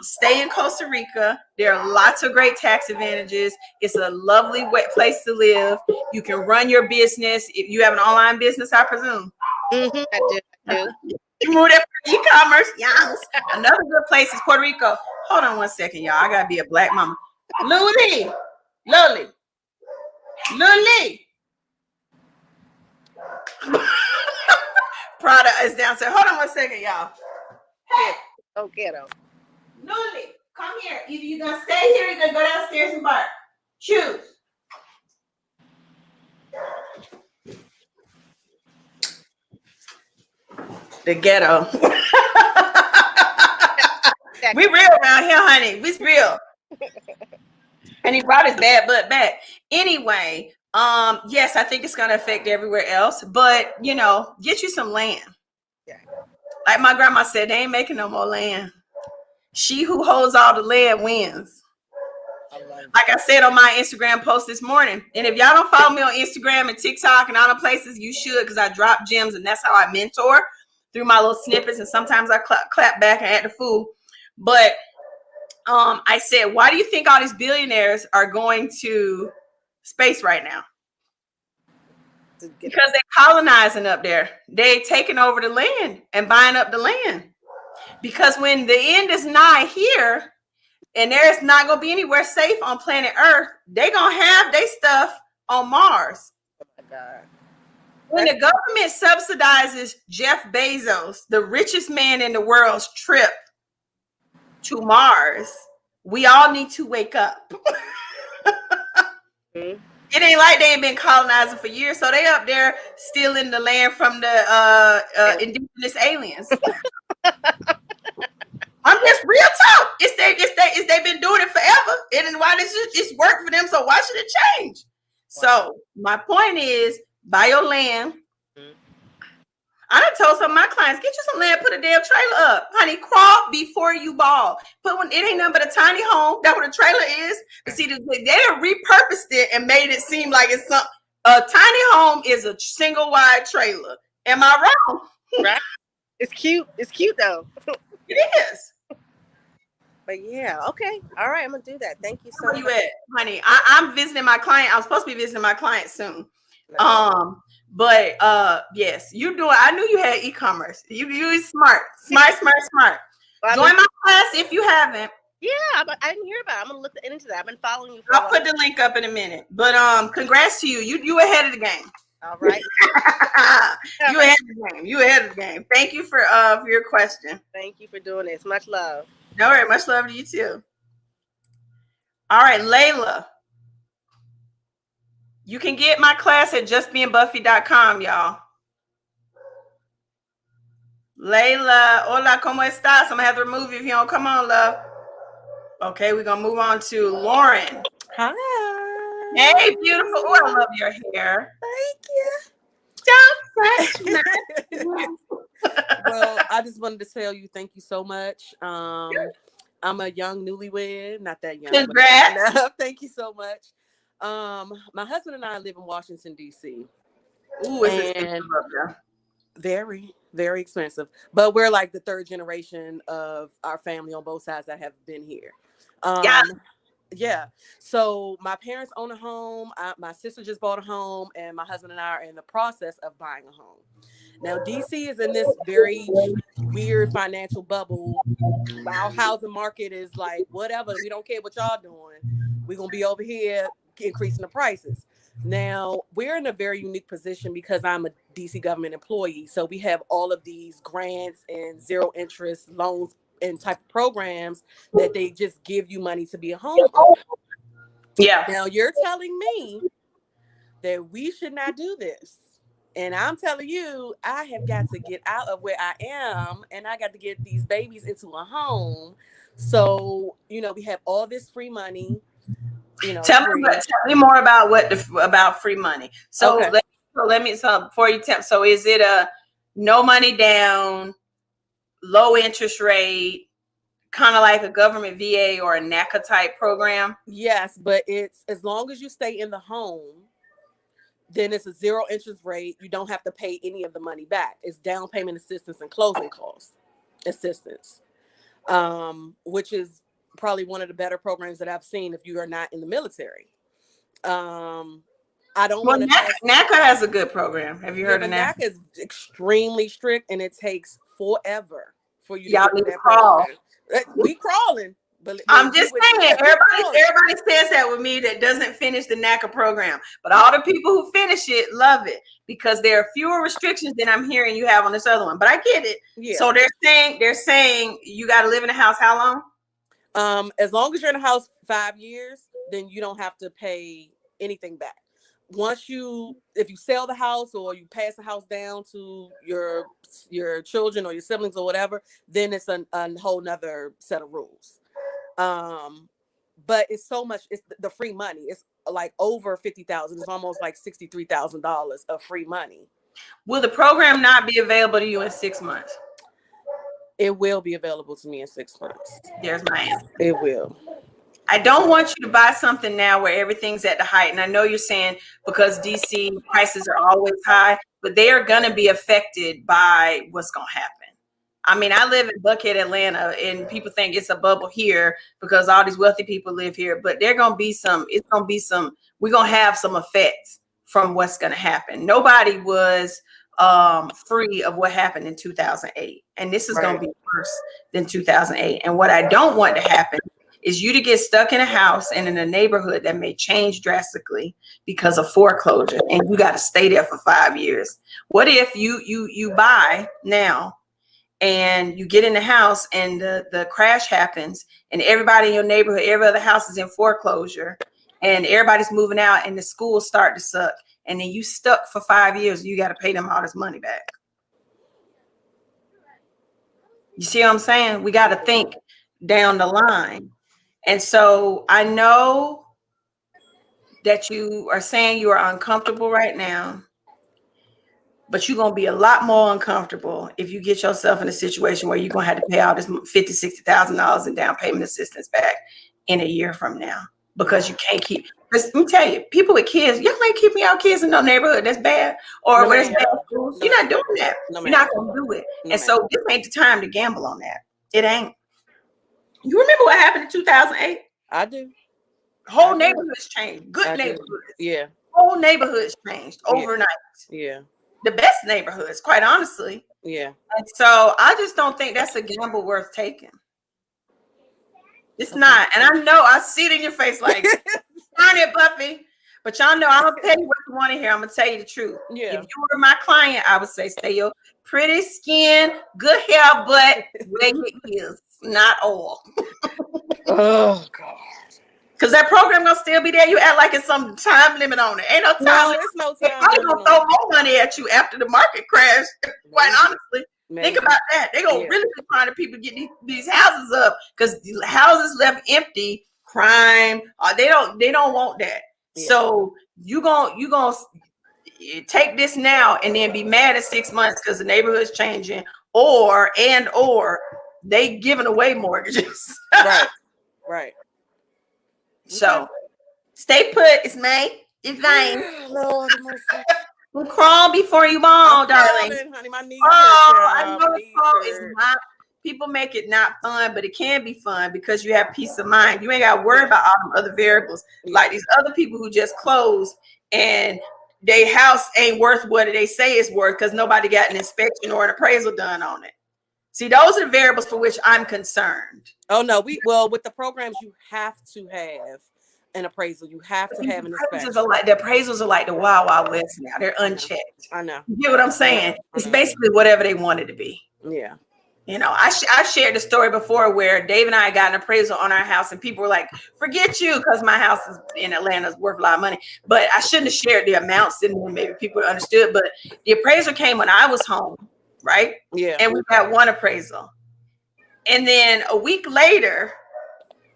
stay in Costa Rica. There are lots of great tax advantages. It's a lovely place to live. You can run your business. If you have an online business, I presume. Mm-hmm. I do. You moved there for e-commerce. Yes. Another good place is Puerto Rico. Hold on 1 second, y'all. I gotta be a black mama. Lily. Prada is downstairs. Hold on 1 second, y'all. Hey, Oh, ghetto. Louie, come here. Either you're gonna stay here or you're gonna go downstairs and bark. Choose. The ghetto. We real around here, honey. We real. And he brought his bad butt back. Anyway, yes, I think it's gonna affect everywhere else, but you know, get you some land. Yeah. Like my grandma said, they ain't making no more land. She who holds all the land wins. Like I said on my Instagram post this morning, and if y'all don't follow me on Instagram and TikTok and all the places, you should, because I drop gems and that's how I mentor through my little snippets. And sometimes I clap back and act the fool. But I said, why do you think all these billionaires are going to space right now? Because they're colonizing up there. They're taking over the land and buying up the land. Because when the end is nigh here, and there's not going to be anywhere safe on planet Earth, they're going to have their stuff on Mars. Oh my God. When the government subsidizes Jeff Bezos, the richest man in the world's trip to Mars, we all need to wake up. It ain't like they ain't been colonizing for years, so they up there stealing the land from the indigenous aliens. I'm just real talk. They've been doing it forever, and why this it's worked for them? So why should it change? So my point is, buy your land. I done told some of my clients, get you some land, put a damn trailer up, honey. Crawl before you ball. But when it ain't nothing but a tiny home, that's what a trailer is. But see, they done repurposed it and made it seem like it's something. A tiny home is a single wide trailer. Am I wrong? Right. It's cute. It's cute though. It is. But yeah, okay. All right, I'm gonna do that. Thank you so much. Where you at, honey? I'm visiting my client. I'm supposed to be visiting my client soon. But yes, you doing. I knew you had e-commerce. You smart. Well, join my class if you haven't. Yeah, I didn't hear about it. I'm gonna look into that. I've been following you. I'll put the link up in a minute. But congrats to you. You ahead of the game. All right. You ahead of the game. You ahead of the game. Thank you for your question. Thank you for doing this. Much love. All right, much love to you too. All right, Layla. You can get my class at justbeingbuffy.com, y'all. Layla, hola, ¿cómo estás? I'm gonna have to remove you if you don't come on, love. Okay, we're gonna move on to Lauren. Hi. Hey, beautiful. Oh, I love your hair. Thank you. Well, I just wanted to tell you thank you so much. I'm a young newlywed, not that young. Congrats. But thank you so much. My husband and I live in Washington, D.C. Ooh, it's expensive up there. Very, very expensive. But we're like the third generation of our family on both sides that have been here. Yeah. So my parents own a home. My sister just bought a home, and my husband and I are in the process of buying a home. Now, DC is in this very weird financial bubble. Our housing market is like, whatever. We don't care what y'all doing. We're going to be over here increasing the prices. Now, we're in a very unique position because I'm a DC government employee. So we have all of these grants and zero interest loans and type of programs that they just give you money to be a homeowner. Yeah. Now, you're telling me that we should not do this. And I'm telling you, I have got to get out of where I am, and I got to get these babies into a home. So, we have all this free money. Tell me more about about free money. So okay. So before you tell, so is it a no money down, low interest rate, kind of like a government VA or a NACA type program? Yes, but it's as long as you stay in the home, then it's a zero interest rate. You don't have to pay any of the money back. It's down payment assistance and closing costs assistance, which is probably one of the better programs that I've seen if you are not in the military. I don't want to. NACA has a good program. Have you heard of NACA? NACA is extremely strict, and it takes forever for you to y'all get need that to crawl. program. We crawling. But I'm just saying, everybody says that with me that doesn't finish the NACA program. But all the people who finish it love it because there are fewer restrictions than I'm hearing you have on this other one. But I get it. Yeah. So they're saying you got to live in a house how long? As long as you're in a house 5 years, then you don't have to pay anything back. Once if you sell the house or you pass the house down to your children or your siblings or whatever, then it's a whole nother set of rules. But it's so much, it's the free money. It's like over $50,000. It's almost like $63,000 of free money. Will the program not be available to you in 6 months? It will be available to me in 6 months. There's my answer. It will. I don't want you to buy something now where everything's at the height. And I know you're saying because DC prices are always high, but they are going to be affected by what's going to happen. I mean, I live in Buckhead, Atlanta, and people think it's a bubble here because all these wealthy people live here. But we're going to have some effects from what's going to happen. Nobody was free of what happened in 2008. And this is going to be worse than 2008. And what I don't want to happen is you to get stuck in a house and in a neighborhood that may change drastically because of foreclosure, and you got to stay there for 5 years. What if you buy now and you get in the house and the crash happens and everybody in your neighborhood, every other house is in foreclosure and everybody's moving out and the schools start to suck, and then you stuck for 5 years, you got to pay them all this money back. You see what I'm saying? We got to think down the line. And so I know that you are saying you are uncomfortable right now, but you're going to be a lot more uncomfortable if you get yourself in a situation where you're going to have to pay all this $50,000, $60,000 in down payment assistance back in a year from now, because you can't keep. Let me tell you, people with kids, y'all ain't keeping y'all kids in no neighborhood that's bad or where there's bad schools. You're not doing that. You're not going to do it. And so this ain't the time to gamble on that. It ain't. You remember what happened in 2008? I do. Whole neighborhoods changed. Good neighborhoods. Yeah. Whole neighborhoods changed overnight. Yeah. The best neighborhoods, quite honestly. Yeah. And so I just don't think that's a gamble worth taking. It's not. And I know I see it in your face like, darn it, Buffy. But y'all know I'm gonna tell you what you want to hear. I'm gonna tell you the truth. Yeah. If you were my client, I would say stay your pretty skin, good hair, but where your ears, not all. Oh God. Because that program gonna still be there. You act like it's some time limit on it. Ain't no time limit. It's no They're time probably gonna throw more money at you after the market crash. Quite honestly. Think about that. They're gonna really be trying to people get these houses up because the houses left empty, crime. They don't want that. Yeah. So you gonna take this now and then be mad at 6 months because the neighborhood's changing, or they giving away mortgages. Right. So stay put. It's May. It's fine. Lord, crawl before you ball, darling. Honey, my knees I know it's not. People make it not fun, but it can be fun because you have peace of mind. You ain't got to worry about all the other variables like these other people who just closed and their house ain't worth what they say it's worth because nobody got an inspection or an appraisal done on it. See, those are the variables for which I'm concerned. Oh no, with the programs you have to have an appraisal. You have to have an inspection. The appraisals are like the Wild Wild West now. They're unchecked. I know. You get what I'm saying? It's basically whatever they want it to be. Yeah. You know, I shared the story before where Dave and I got an appraisal on our house and people were like, forget you, because my house is in Atlanta is worth a lot of money. But I shouldn't have shared the amounts, and maybe people understood. But the appraisal came when I was home, right? Yeah. And we got one appraisal. And then a week later,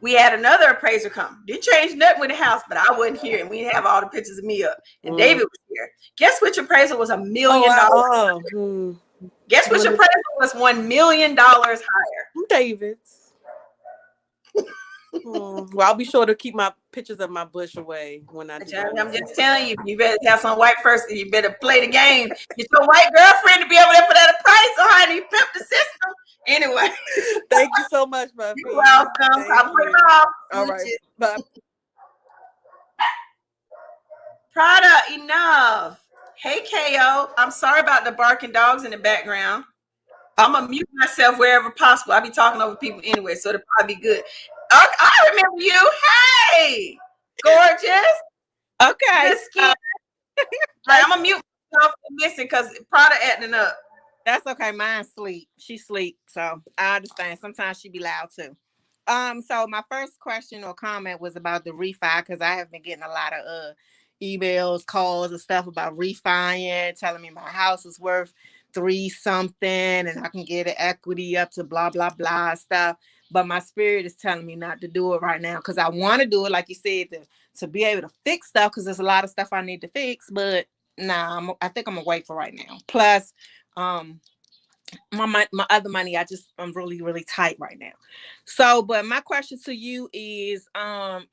we had another appraiser come. Didn't change nothing with the house, but I wasn't here. And we didn't have all the pictures of me up. And David was here. Guess which appraisal was $1 million? Guess which appraisal was $1 million higher? David's. Well, I'll be sure to keep my pictures of my bush away when I do. I'm just telling you, you better have some white first, and you better play the game. Get your white girlfriend to be over there for that appraisal, honey. Pimp the system. Anyway. Thank you so much, Buffy. You're welcome. I'll put it off. All right. Bye. Prada, enough. Hey, KO. I'm sorry about the barking dogs in the background. I'm going to mute myself wherever possible. I'll be talking over people anyway, so it'll probably be good. I remember you. Hey, gorgeous. Okay. Good skin. I'm gonna mute myself and listen because Prada acting up. That's okay. Mine sleep. She sleep, so I understand. Sometimes she be loud too. So my first question or comment was about the refi because I have been getting a lot of emails, calls, and stuff about refining, telling me my house is worth 3 something and I can get an equity up to blah blah blah stuff. But my spirit is telling me not to do it right now because I want to do it, like you said, to be able to fix stuff because there's a lot of stuff I need to fix. But nah, I think I'm gonna wait for right now. Plus, my other money, I'm really tight right now. So, but my question to you is,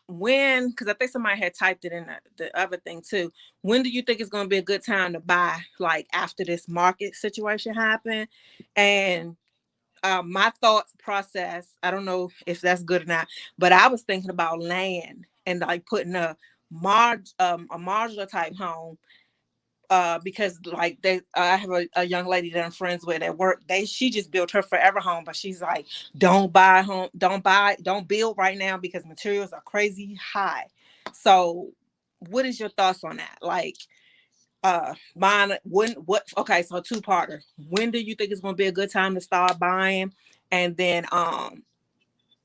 when, because I think somebody had typed it in the other thing too. When do you think it's going to be a good time to buy? Like after this market situation happened, and my thoughts process. I don't know if that's good or not, but I was thinking about land and like putting a modular type home. Because like I have a young lady that I'm friends with at work. She just built her forever home, but she's like, don't build right now because materials are crazy high. So, what is your thoughts on that? Like, buying okay, so 2-parter. When do you think it's going to be a good time to start buying? And then,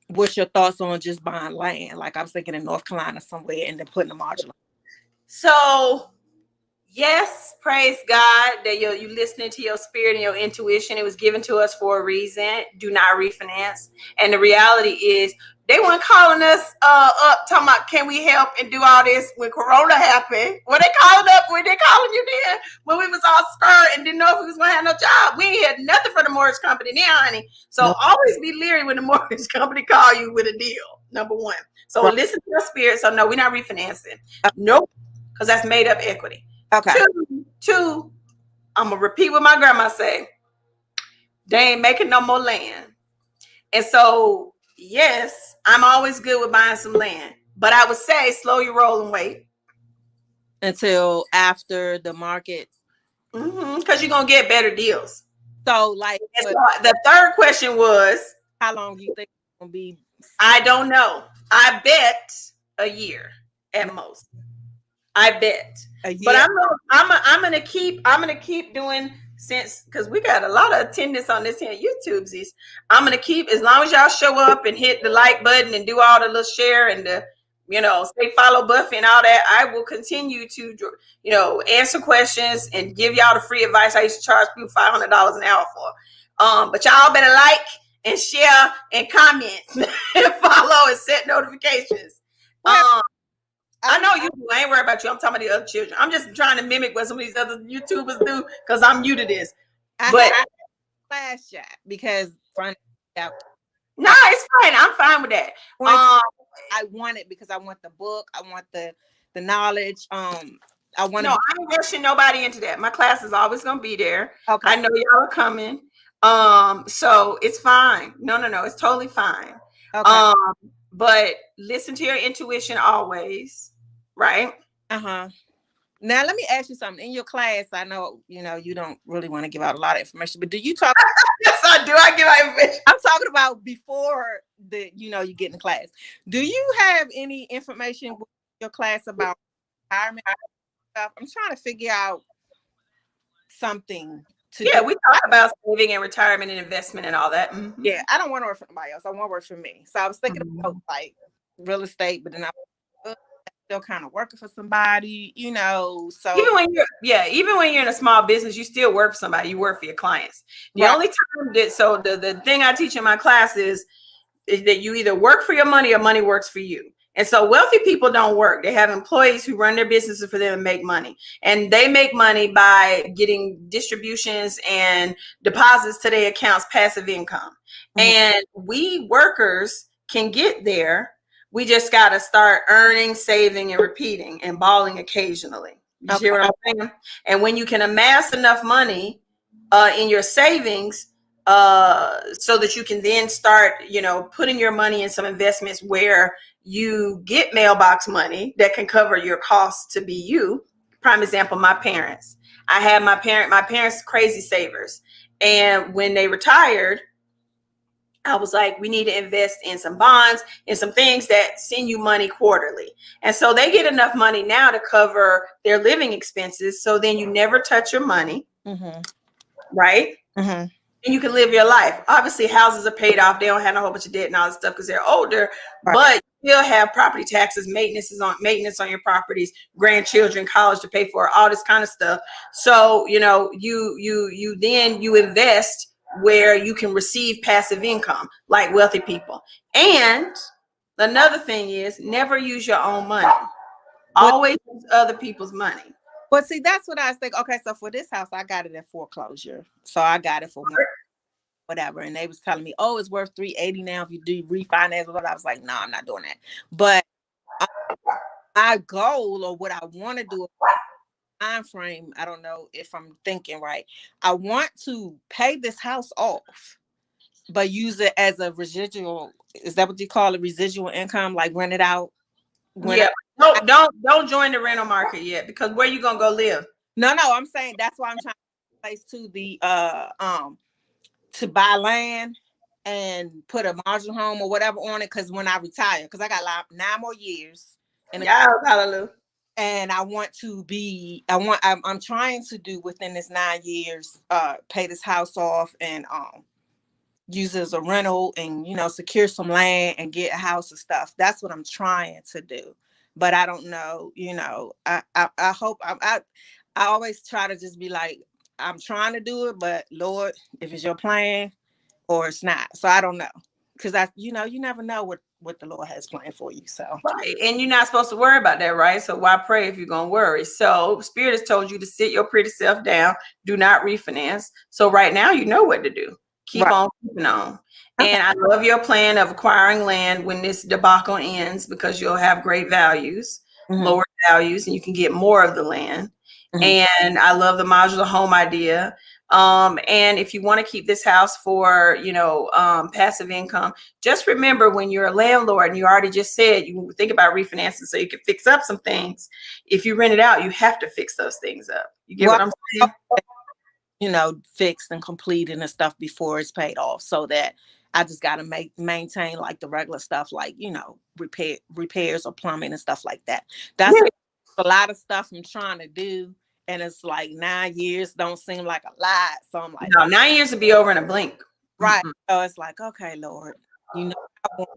what's your thoughts on just buying land? Like I was thinking in North Carolina somewhere, and then putting a modular. So. Yes, praise God that you listening to your spirit and your intuition. It was given to us for a reason. Do not refinance. And the reality is they weren't calling us up talking about can we help and do all this when Corona happened. Were they calling up? Were they calling you then when we was all scared and didn't know if we was gonna have no job? We ain't had nothing for the mortgage company now, honey. So always be leery when the mortgage company call you with a deal. Number one. So listen to your spirit. So no, we're not refinancing. Nope, because that's made up equity. Okay. Two, I'm gonna repeat what my grandma say. They ain't making no more land. And so, yes, I'm always good with buying some land. But I would say slow your roll and wait. Until after the market. Because you're gonna get better deals. So like so the third question was how long do you think it's gonna be? I don't know. I bet a year at most. I bet. But I'm gonna keep doing since because we got a lot of attendance on this here YouTube's. I'm gonna keep as long as y'all show up and hit the like button and do all the little share and the say follow Buffie and all that. I will continue to answer questions and give y'all the free advice I used to charge people $500 an hour for. But y'all better like and share and comment and follow and set notifications. I know you do. I ain't worried about you. I'm talking about the other children. I'm just trying to mimic what some of these other YouTubers do because I'm new to this. I flash chat because no, it's fine. I'm fine with that. I want it because I want the book. I want the knowledge. I want. No, I ain't rushing nobody into that. My class is always gonna be there. Okay. I know y'all are coming. So it's fine. No, it's totally fine. Okay. But listen to your intuition always, right? Now let me ask you something. In your class, I know you don't really want to give out a lot of information, but do you talk? Yes, I do. I give out information. I'm talking about before you get in class. Do you have any information with your class about retirement stuff? I'm trying to figure out something. We talk about saving and retirement and investment and all that. Mm-hmm. Yeah, I don't want to work for anybody else. I want to work for me. So I was thinking about like real estate, but then I was still kind of working for somebody, So even when you're in a small business, you still work for somebody. You work for your clients. The only time the thing I teach in my class is that you either work for your money or money works for you. And so wealthy people don't work. They have employees who run their businesses for them and make money. And they make money by getting distributions and deposits to their accounts, passive income. And we workers can get there. We just got to start earning, saving, and repeating and balling occasionally. You see what I'm saying? And when you can amass enough money in your savings, so that you can then start, putting your money in some investments where you get mailbox money that can cover your costs to be you. Prime example, my parents. I had my parents crazy savers. And when they retired, I was like, we need to invest in some bonds and some things that send you money quarterly. And so they get enough money now to cover their living expenses. So then you never touch your money, right? And you can live your life. Obviously, houses are paid off. They don't have a whole bunch of debt and all this stuff because they're older, but you still have property taxes, maintenance on your properties, grandchildren, college to pay for, all this kind of stuff. So, you know, you invest where you can receive passive income like wealthy people. And another thing is never use your own money. Always use other people's money. But see, that's what I was thinking. Okay, so for this house, I got it at foreclosure. So I got it for whatever. And they was telling me, oh, it's worth $380 now if you do refinance. But I was like, no, I'm not doing that. But my goal, or what I want to do, time frame, I don't know if I'm thinking right. I want to pay this house off, but use it as a residual. Is that what you call it? Residual income, like rent it out? Don't join the rental market yet, because where you gonna go live? No, I'm saying that's why I'm trying to place to the to buy land and put a modular home or whatever on it, because when I retire, because I got like 9 more years. And hallelujah. And I want to be, I'm trying to do within this 9 years, pay this house off and use it as a rental and, you know, secure some land and get a house and stuff. That's what I'm trying to do. But I don't know, you know, I hope I always try to just be like, I'm trying to do it, but Lord, if it's your plan or it's not. So I don't know. Because you never know what the Lord has planned for you. So right. And you're not supposed to worry about that, right? So why pray if you're gonna worry? So Spirit has told you to sit your pretty self down, do not refinance. So right now you know what to do. Keep on keeping on. Okay. And I love your plan of acquiring land when this debacle ends, because you'll have great values, lower values, and you can get more of the land. And I love the modular home idea. And if you want to keep this house for, you know, passive income, just remember, when you're a landlord, and you already just said you think about refinancing so you can fix up some things. If you rent it out, you have to fix those things up. You get what I'm saying? You know, fixed and completed and stuff before it's paid off, so that I just got to maintain like the regular stuff, like, you know, repairs or plumbing and stuff like that. That's a lot of stuff I'm trying to do. And it's like 9 years don't seem like a lot. So I'm like, no, 9 years would be over in a blink. Right. So it's like, okay, Lord, you know, I want to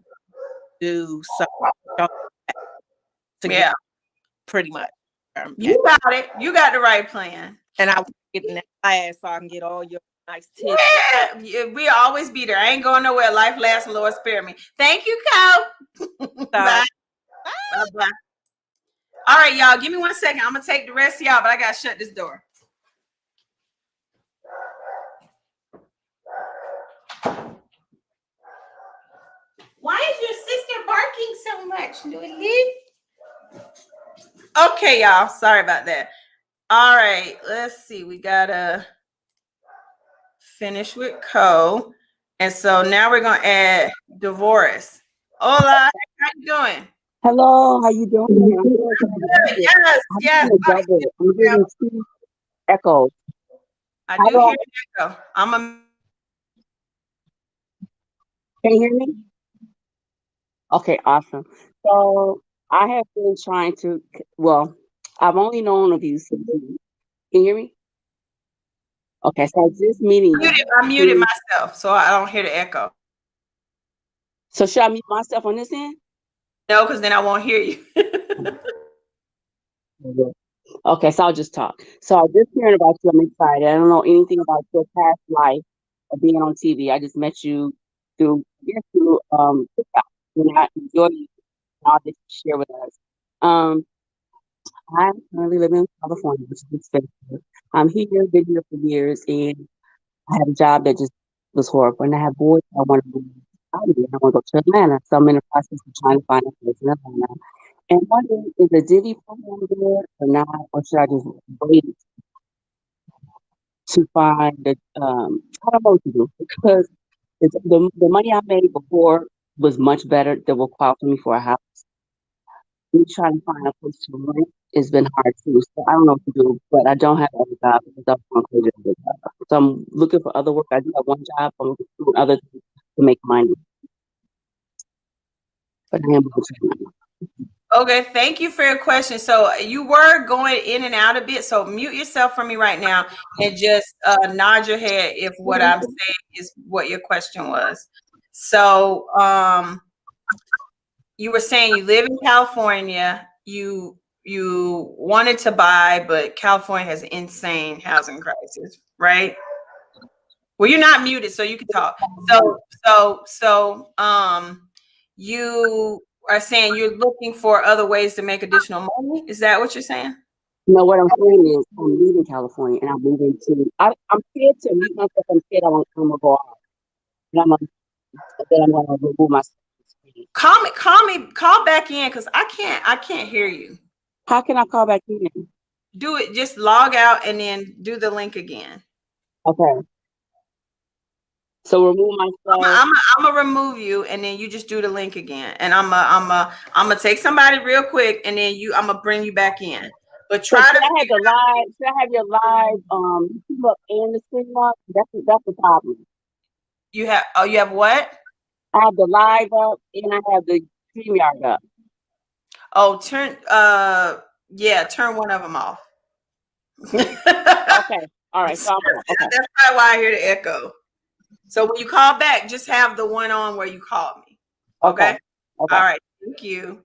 do something to get pretty much. You got it. You got the right plan. And I want to get in that class so I can get all your nice tips. Yeah, we'll always be there. I ain't going nowhere. Life lasts, Lord spare me. Thank you, Cole. Bye. Bye. All right, y'all. Give me 1 second. I'm gonna take the rest of y'all, but I gotta shut this door. Why is your sister barking so much, Louie? Okay, y'all. Sorry about that. All right, let's see. We gotta finish with Co. And so now we're gonna add Divorce. Hola, how you doing? Hello, how you doing? Yes. I'm getting 2 echoes. I do hear an echo. Can you hear me? Okay, awesome. So I have been trying to, well, I've only known of you since. Can you hear me? Okay, so this meeting. I muted myself, so I don't hear the echo. So should I mute myself on this end? No, because then I won't hear you. Okay, so I'll just talk. So I'm just hearing about you. I'm excited. I don't know anything about your past life or being on TV. I just met you through TikTok, and I enjoy you and all that you share with us. I'm currently living in California, which is expensive. I'm here, been here for years, and I had a job that just was horrible. And I have boys I want to move out of here. I want to go to Atlanta. So I'm in the process of trying to find a place in Atlanta. And wondering, is the Diddy program good or not, or should I just wait to find the I don't know what to do, because the money I made before was much better that will qualify me for a house. Me trying to find a place to rent has been hard too. So I don't know what to do, but I don't have other job because I want to quit other job. So I'm looking for other work. I do have one job. I'm looking for other things to make money. But I am Okay, thank you for your question. So you were going in and out a bit, so mute yourself for me right now and just nod your head if what I'm saying is what your question was. So you were saying you live in California, you wanted to buy, but California has an insane housing crisis, right? Well, you're not muted, so you can talk. So you are saying you're looking for other ways to make additional money. Is that what you're saying? No, what I'm saying is I'm leaving California and I'm moving to. I'm scared to meet myself. I'm scared I'm gonna go out. And I'm gonna remove myself. Call back in because I can't hear you. How can I call back in? Do it. Just log out and then do the link again. Okay. So remove myself. I'm gonna remove you, and then you just do the link again. And I'm gonna take somebody real quick, and then I'm gonna bring you back in. But try to. Should I have your live YouTube up and the stream up? That's the problem. You have what? I have the live up and I have the StreamYard up. Oh, turn one of them off. Okay. All right. So okay. That's probably why I hear the echo. So when you call back, just have the one on where you called me. Okay? Okay. All right. Thank you.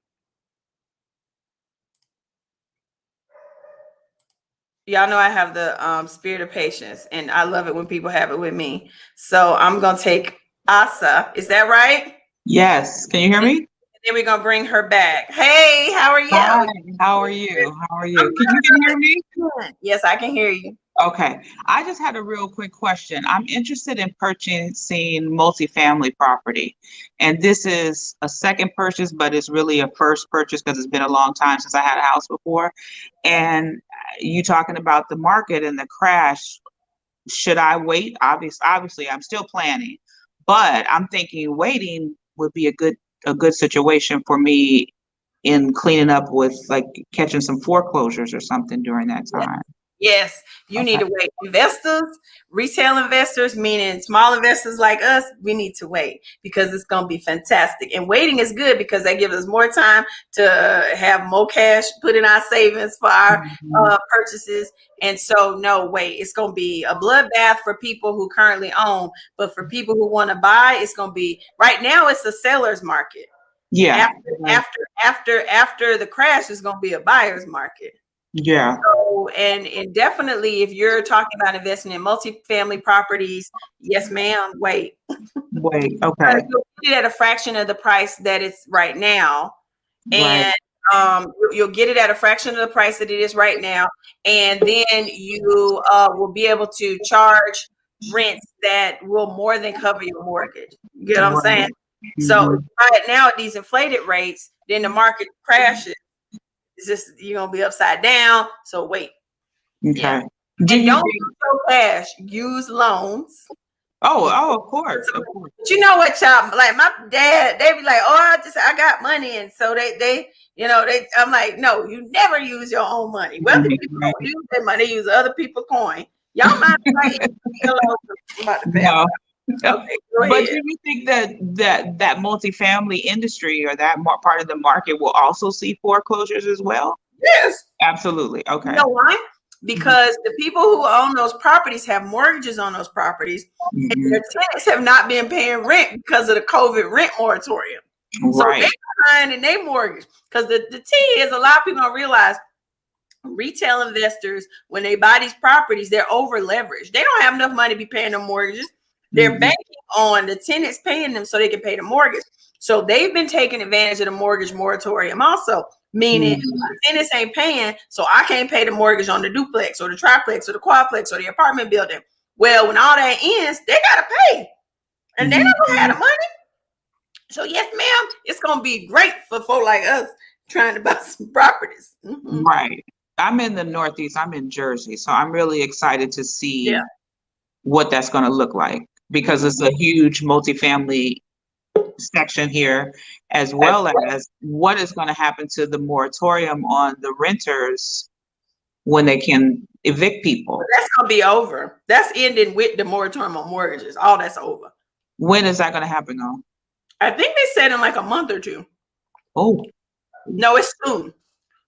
Y'all know I have the spirit of patience, and I love it when people have it with me. So I'm going to take Asa. Is that right? Yes. Can you hear me? And then we're going to bring her back. Hey, how are you? Hi. How are you? How are you? Can you hear me? Yes, I can hear you. Okay. I just had a real quick question. I'm interested in purchasing multifamily property. And this is a second purchase, but it's really a first purchase because it's been a long time since I had a house before. And you talking about the market and the crash. Should I wait? Obviously, I'm still planning, but I'm thinking waiting would be a good situation for me in cleaning up with like catching some foreclosures or something during that time. Yes, you need to wait. Investors, retail investors, meaning small investors like us, we need to wait because it's going to be fantastic. And waiting is good because that gives us more time to have more cash put in our savings for our purchases. And so, no, wait, it's going to be a bloodbath for people who currently own. But for people who want to buy, it's going to be, right now, it's a seller's market. Yeah. After the crash, it's going to be a buyer's market. Yeah. So, and definitely if you're talking about investing in multifamily properties, yes, ma'am, wait. Okay. You'll get it at a fraction of the price that it's right now. And you'll get it at a fraction of the price that it is right now. And then you will be able to charge rents that will more than cover your mortgage. You get what I'm saying? So if you buy it now at these inflated rates, then the market crashes. It's just, you're going to be upside down. So wait. Okay. Yeah. And don't use your cash. Use loans. Oh, of course. But you know what, y'all, like my dad, they be like, oh, I got money. And so I'm like, no, you never use your own money. Whether people don't use their money, they use other people's coin. Y'all mind No. Okay, but do you think that multifamily industry or that part of the market will also see foreclosures as well? Yes, absolutely. Okay. You know why? Because the people who own those properties have mortgages on those properties, and their tenants have not been paying rent because of the COVID rent moratorium. So they're behind in their mortgage. Because the T is, a lot of people don't realize retail investors, when they buy these properties, they're over leveraged. They don't have enough money to be paying the mortgages. They're banking on the tenants paying them so they can pay the mortgage. So they've been taking advantage of the mortgage moratorium also, meaning tenants ain't paying, so I can't pay the mortgage on the duplex or the triplex or the quadplex or the apartment building. Well, when all that ends, they got to pay. And they don't have the money. So yes, ma'am, it's going to be great for folk like us trying to buy some properties. Right. I'm in the Northeast. I'm in Jersey. So I'm really excited to see what that's going to look like, because it's a huge multifamily section here, as well as what is going to happen to the moratorium on the renters when they can evict people. That's going to be over. That's ending with the moratorium on mortgages. All that's over. When is that going to happen though? I think they said in like a month or two. Oh. No, it's soon.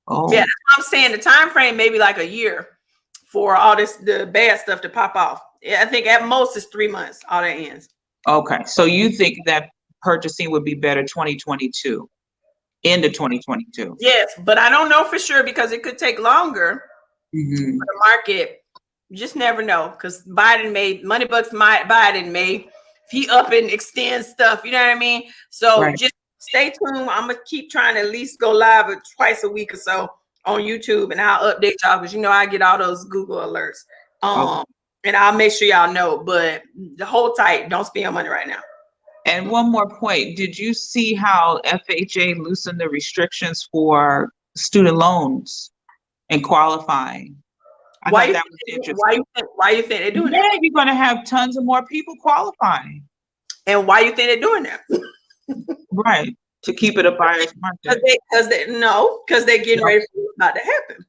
Oh. Yeah, that's what I'm saying. The time frame may be like a year for all the bad stuff to pop off. Yeah, I think at most it's 3 months, all that ends. Okay. So you think that purchasing would be better 2022, into 2022? Yes, but I don't know for sure because it could take longer for the market. You just never know because Biden may he up and extend stuff. You know what I mean? So just stay tuned. I'm gonna keep trying to at least go live twice a week or so on YouTube, and I'll update y'all because I get all those Google alerts. And I'll make sure y'all know. But hold tight. Don't spend your money right now. And one more point. Did you see how FHA loosened the restrictions for student loans and qualifying? Why you think they're doing that? Yeah, you're going to have tons of more people qualifying. And why you think they're doing that? Right. To keep it a buyer's market. Because they're getting ready for what's about to happen.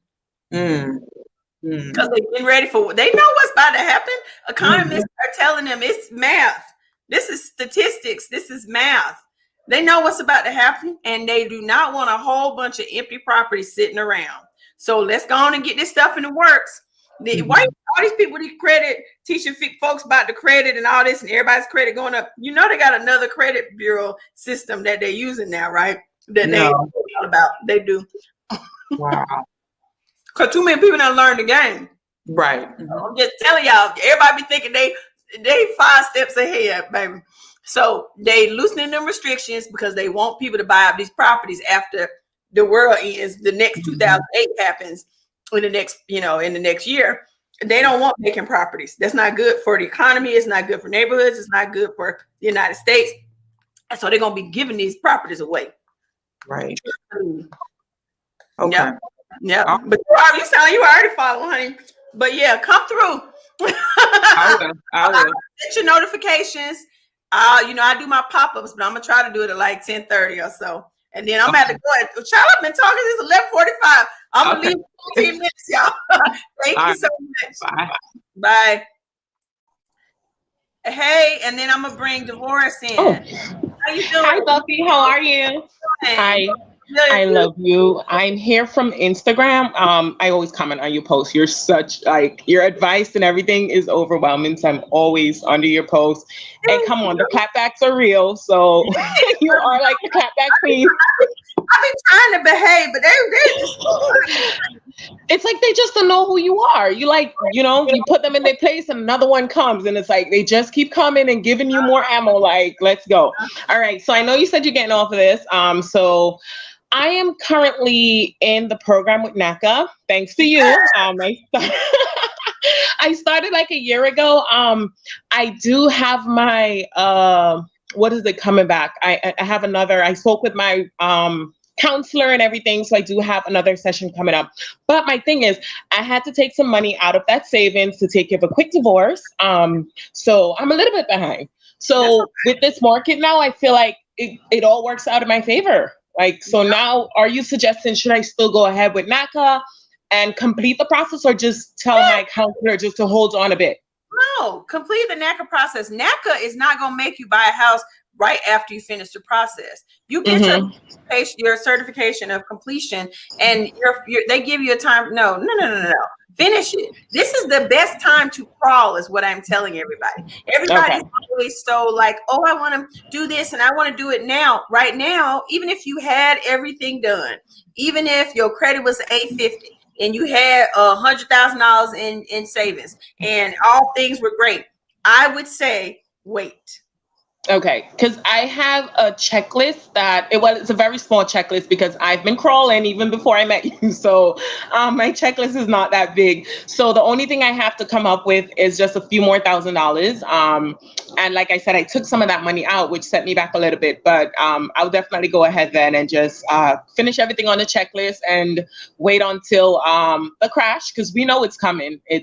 Because they're getting ready for they know what's about to happen. Economists are telling them it's math. This is statistics. This is math. They know what's about to happen, and they do not want a whole bunch of empty properties sitting around. So let's go on and get this stuff in the works. Why all these people need credit, teaching folks about the credit and all this, and everybody's credit going up? They got another credit bureau system that they're using now, right? That they don't know about. They do. Wow. Because too many people don't learn the game. Right. I'm just telling y'all, everybody be thinking they 5 steps ahead, baby. So they loosening them restrictions because they want people to buy up these properties after the world ends. The next 2008 happens in the next year. They don't want vacant properties. That's not good for the economy. It's not good for neighborhoods. It's not good for the United States. And so they're gonna be giving these properties away. Right. Okay. Yeah. But you sound like you already following, honey. But yeah, come through. I will. Get your notifications. I do my pop-ups, but I'm gonna try to do it at like 10:30 or so. And then I'm gonna have to go at Child, I've been talking since 11:45. I'm gonna leave 15 minutes, y'all. Thank you so much. Bye. Hey, and then I'm gonna bring Dolores in. Oh. How you doing? Hi, Buffy. How are you? Hi. I love you. I'm here from Instagram. I always comment on your posts. You're such your advice and everything is overwhelming. So I'm always under your posts. And come on, the clapbacks are real. So you are like the clapback queen. I've been trying to behave, but they just it's like they just don't know who you are. You you put them in their place and another one comes and it's like they just keep coming and giving you more ammo. Like, let's go. All right. So I know you said you're getting off of this. So I am currently in the program with NACA. Thanks to you. I started like a year ago. I do have my what is it coming back? I have another. I spoke with my counselor and everything, so I do have another session coming up. But my thing is, I had to take some money out of that savings to take care of a quick divorce. So I'm a little bit behind. So with this market now, I feel like it all works out in my favor. So now, are you suggesting should I still go ahead with NACA and complete the process, or just tell my counselor just to hold on a bit? No, complete the NACA process. NACA is not going to make you buy a house right after you finish the process. You get your certification of completion, and they give you a time. No. Finish it. This is the best time to crawl, is what I'm telling everybody. Everybody's always so like, oh, I want to do this and I want to do it now. Right now, even if you had everything done, even if your credit was 850 and you had $100,000 in savings and all things were great, I would say wait. Okay, because I have a checklist it's a very small checklist because I've been crawling even before I met you. So my checklist is not that big. So the only thing I have to come up with is just a few more $1,000s. And like I said, I took some of that money out, which set me back a little bit. But I'll definitely go ahead then and just finish everything on the checklist and wait until the crash, because we know it's coming. It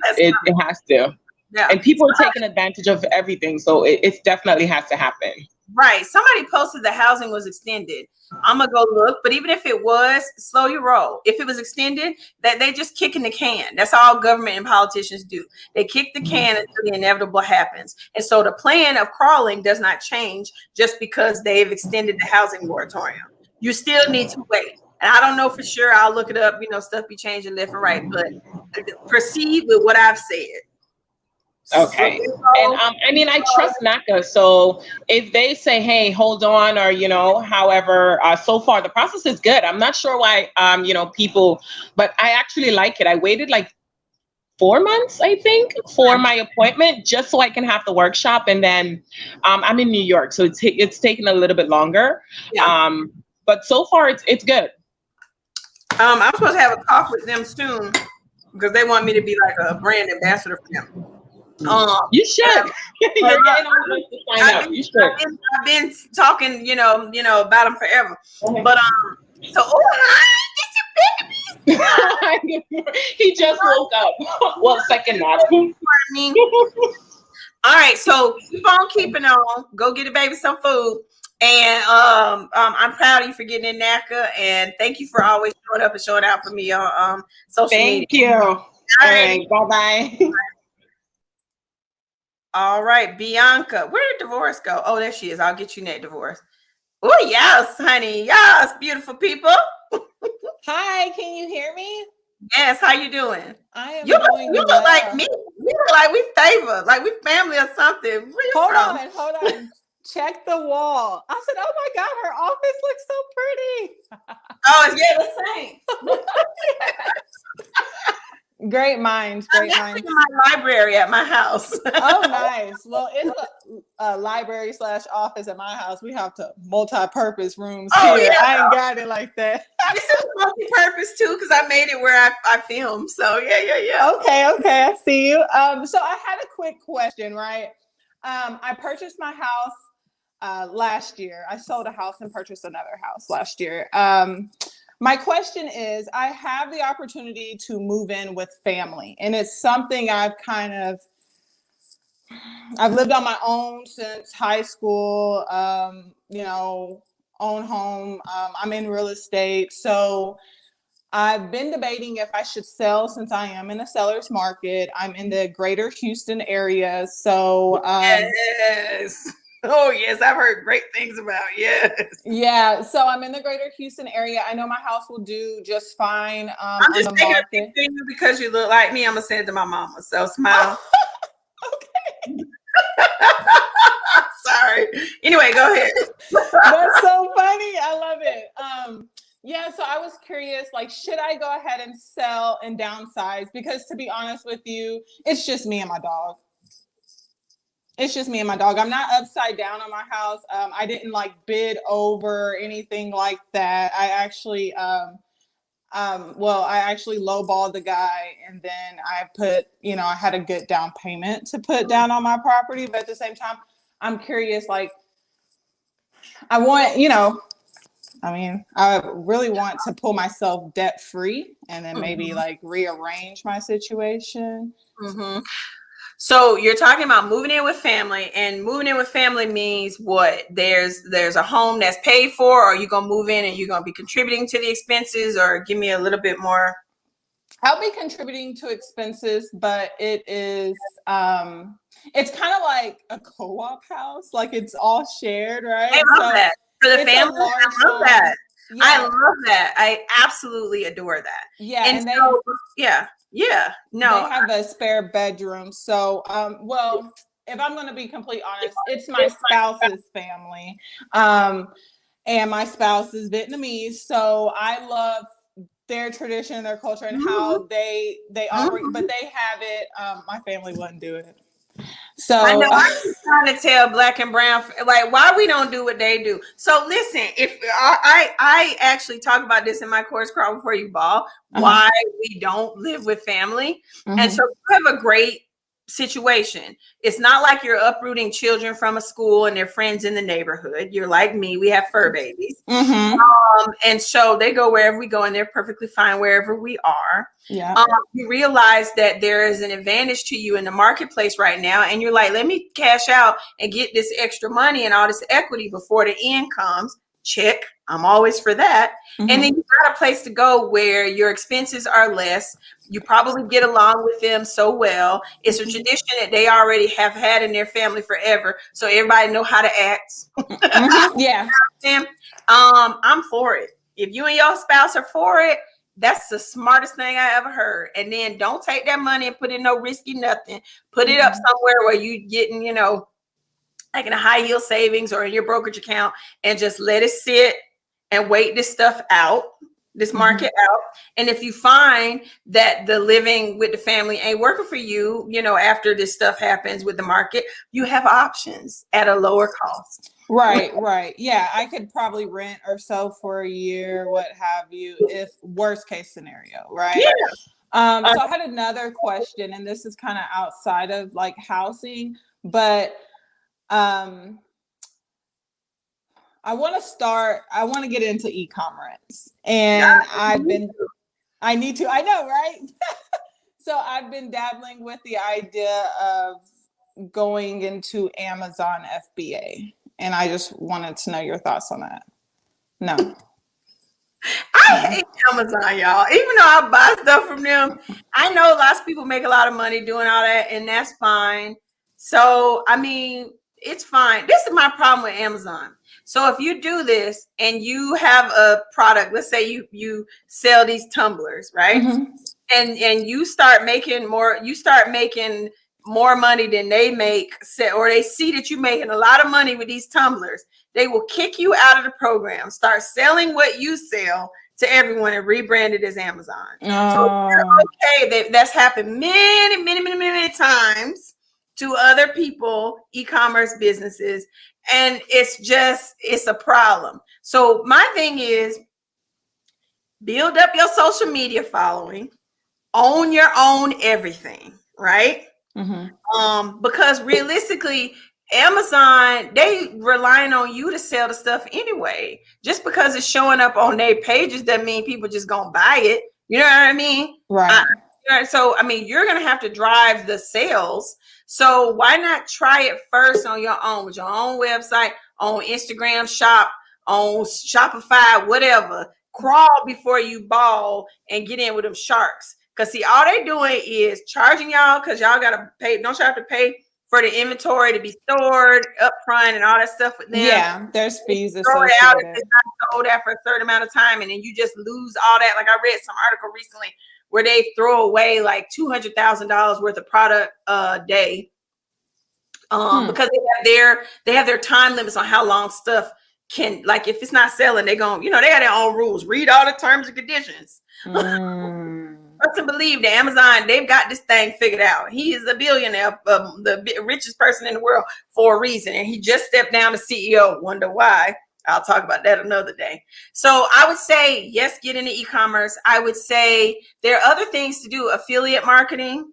has to. Yeah. And people are taking advantage of everything. So it definitely has to happen. Right. Somebody posted the housing was extended. I'm gonna go look, but even if it was, slow your roll. If it was extended, that they just kicking the can. That's all government and politicians do. They kick the can until the inevitable happens. And so the plan of crawling does not change just because they've extended the housing moratorium. You still need to wait. And I don't know for sure. I'll look it up. You know, stuff be changing left and right, but proceed with what I've said. Okay. And I mean, I trust NACA. So if they say, hey, hold on, or, you know, however, so far the process is good. I'm not sure why, you know, people, but I actually like it. I waited like 4 months, I think, for my appointment, just so I can have the workshop. And then I'm in New York, so it's taken a little bit longer. Yeah. But so far it's good. I'm supposed to have a talk with them soon because they want me to be like a brand ambassador for them. You should. You're getting on the to sign up. You should. I've been talking, you know, about them forever. Okay. But so he just woke up. Well, second nap. All right, so keep on keeping on. Go get a baby some food. And I'm proud of you for getting in NACA, and thank you for always showing up and showing out for me on social media. Thank you. All right, bye-bye. All right, Bianca. Where did Divorce go? Oh, there she is. I'll get you next, Divorce. Oh, yes, honey. Yes, beautiful people. Hi, can you hear me? Yes, how you doing? I am you doing look well. like me. You look like we favor, like we family or something. Hold on. Check the wall. I said, oh my God, her office looks so pretty. Oh, yeah, the same. Great minds. In my library at my house. Oh, nice. Well, it's a library / office at my house. We have to multi-purpose rooms here. Yeah. I ain't got it like that. This is multi-purpose too, because I made it where I film. So yeah. Okay, I see you. So I had a quick question, right? I purchased my house last year. I sold a house and purchased another house last year. My question is, I have the opportunity to move in with family, and it's something I've lived on my own since high school, you know, own home. I'm in real estate. So I've been debating if I should sell, since I am in a seller's market. I'm in the greater Houston area. So yes. Oh, yes, I've heard great things about it. Yes. Yeah, so I'm in the greater Houston area. I know my house will do just fine. I'm just taking a picture of you because you look like me. I'm going to send it to my mama. So smile. Okay. Sorry. Anyway, go ahead. That's so funny. I love it. Yeah, so I was curious, like, should I go ahead and sell and downsize? Because to be honest with you, it's just me and my dog. It's just me and my dog. I'm not upside down on my house. I didn't like bid over anything like that. I actually, I actually lowballed the guy, and then I put, you know, I had a good down payment to put down on my property. But at the same time, I'm curious, like, I want, you know, I mean, I really want to pull myself debt free and then maybe like rearrange my situation. Mm-hmm. So you're talking about moving in with family, and moving in with family means what? There's a home that's paid for, or you're going to move in and you're going to be contributing to the expenses, or give me a little bit more. I'll be contributing to expenses, but it is, it's kind of like a co-op house. Like, it's all shared, right? I love that. For the family, I love that. Yeah. I love that. I absolutely adore that. Yeah. And so, no. They have a spare bedroom. So, well, if I'm going to be completely honest, it's my spouse's family. And my spouse is Vietnamese. So I love their tradition, their culture, and how they operate, but they have it. My family wouldn't do it. So I know I'm trying to tell Black and Brown, like, why we don't do what they do. So listen, if I actually talk about this in my course, Crawl Before You Ball, why we don't live with family. And so you have a great situation. It's not like you're uprooting children from a school and their friends in the neighborhood. You're like me. We have fur babies. And so they go wherever we go, and they're perfectly fine wherever we are. Yeah. You realize that there is an advantage to you in the marketplace right now, and you're like, let me cash out and get this extra money and all this equity before the end comes. Check. I'm always for that. And then you got a place to go where your expenses are less. You probably get along with them so well. It's a tradition that they already have had in their family forever, so everybody know how to act. Yeah. I'm for it. If you and your spouse are for it, that's the smartest thing I ever heard. And then don't take that money and put in no risky nothing. Put it up somewhere where you getting, you know, like in a high yield savings or in your brokerage account, and just let it sit and wait this stuff out, this market out. And if you find that the living with the family ain't working for you, you know, after this stuff happens with the market, you have options at a lower cost. Right. Yeah, I could probably rent or sell for a year, what have you, if worst case scenario, right? Yeah. So I had another question, and this is kind of outside of like housing, but I want to get into e-commerce, and I know, right? So I've been dabbling with the idea of going into Amazon FBA, and I just wanted to know your thoughts on that. No. I hate Amazon, y'all. Even though I buy stuff from them, I know lots of people make a lot of money doing all that, and that's fine. So, I mean, it's fine. This is my problem with Amazon. So if you do this and you have a product, let's say you sell these tumblers, right? And you start making more money than they make, or they see that you're making a lot of money with these tumblers, they will kick you out of the program, start selling what you sell to everyone, and rebrand it as Amazon. So okay, that's happened many times to other people, e-commerce businesses, and it's a problem. So my thing is, build up your social media following, own your own everything, right? Because realistically, Amazon, they relying on you to sell the stuff anyway. Just because it's showing up on their pages doesn't mean people just gonna buy it. You know what I mean? Right. So, I mean, you're gonna have to drive the sales. So why not try it first on your own, with your own website, on Instagram shop, on Shopify, whatever. Crawl before you ball and get in with them sharks. Because see, all they doing is charging y'all, because y'all gotta pay. Don't you have to pay for the inventory to be stored up front and all that stuff with them? Yeah, there's fees throw it out if associated. it's not sold out for a certain amount of time, and then you just lose all that. Like I read some article recently where they throw away like $200,000 worth of product a day, because they have their time limits on how long stuff can, like if it's not selling, they gon', you know, they got their own rules. Read all the terms and conditions. Trust and believe that Amazon, they've got this thing figured out. He is a billionaire, the richest person in the world for a reason, and he just stepped down to CEO. Wonder why? I'll talk about that another day. So I would say, yes, get into e-commerce. I would say there are other things to do. Affiliate marketing.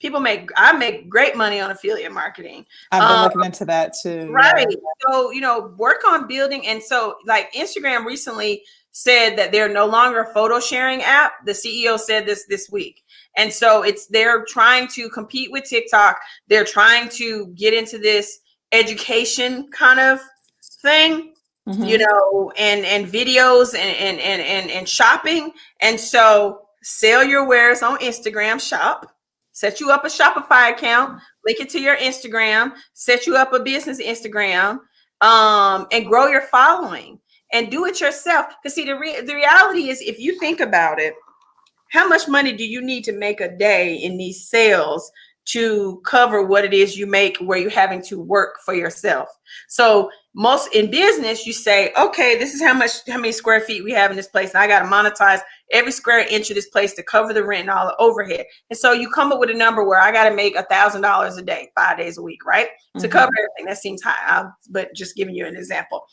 I make great money on affiliate marketing. I've been looking into that too. Right. Yeah. So, you know, work on building. And so like Instagram recently said that they're no longer a photo sharing app. The CEO said this week. And so they're trying to compete with TikTok. They're trying to get into this education kind of thing. You know, and videos and shopping. And so sell your wares on Instagram shop, set you up a Shopify account, link it to your Instagram, set you up a business Instagram, and grow your following and do it yourself. Because see, the reality is, if you think about it, how much money do you need to make a day in these sales to cover what it is you make where you're having to work for yourself? So most in business, you say, okay, this is how many square feet we have in this place, and I got to monetize every square inch of this place to cover the rent and all the overhead. And so you come up with a number where I got to make $1,000 a day, 5 days a week, right? To cover everything. That seems high, but just giving you an example.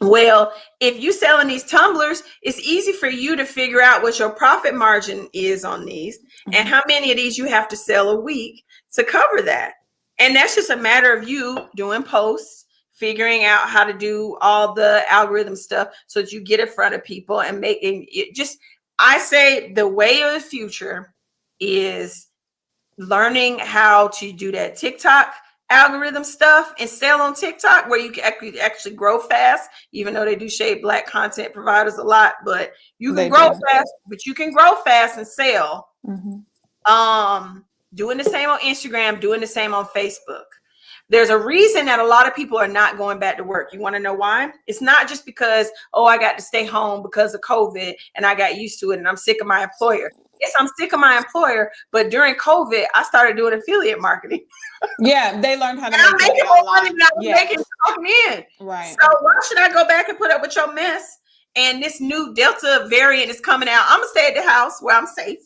Well, if you selling these tumblers, it's easy for you to figure out what your profit margin is on these and how many of these you have to sell a week to cover that. And that's just a matter of you doing posts, figuring out how to do all the algorithm stuff so that you get in front of people and making it just, I say the way of the future is learning how to do that TikTok algorithm stuff and sell on TikTok where you can actually grow fast, even though they do shade black content providers a lot, but you can grow fast, but you can grow fast and sell. Doing the same on Instagram, doing the same on Facebook. There's a reason that a lot of people are not going back to work. You want to know why? It's not just because, oh, I got to stay home because of COVID and I got used to it and I'm sick of my employer. Yes, I'm sick of my employer, but during COVID, I started doing affiliate marketing. Yeah, they learned how to make more money than I was making talking in. Right. So why should I go back and put up with your mess? And this new Delta variant is coming out. I'm gonna stay at the house where I'm safe.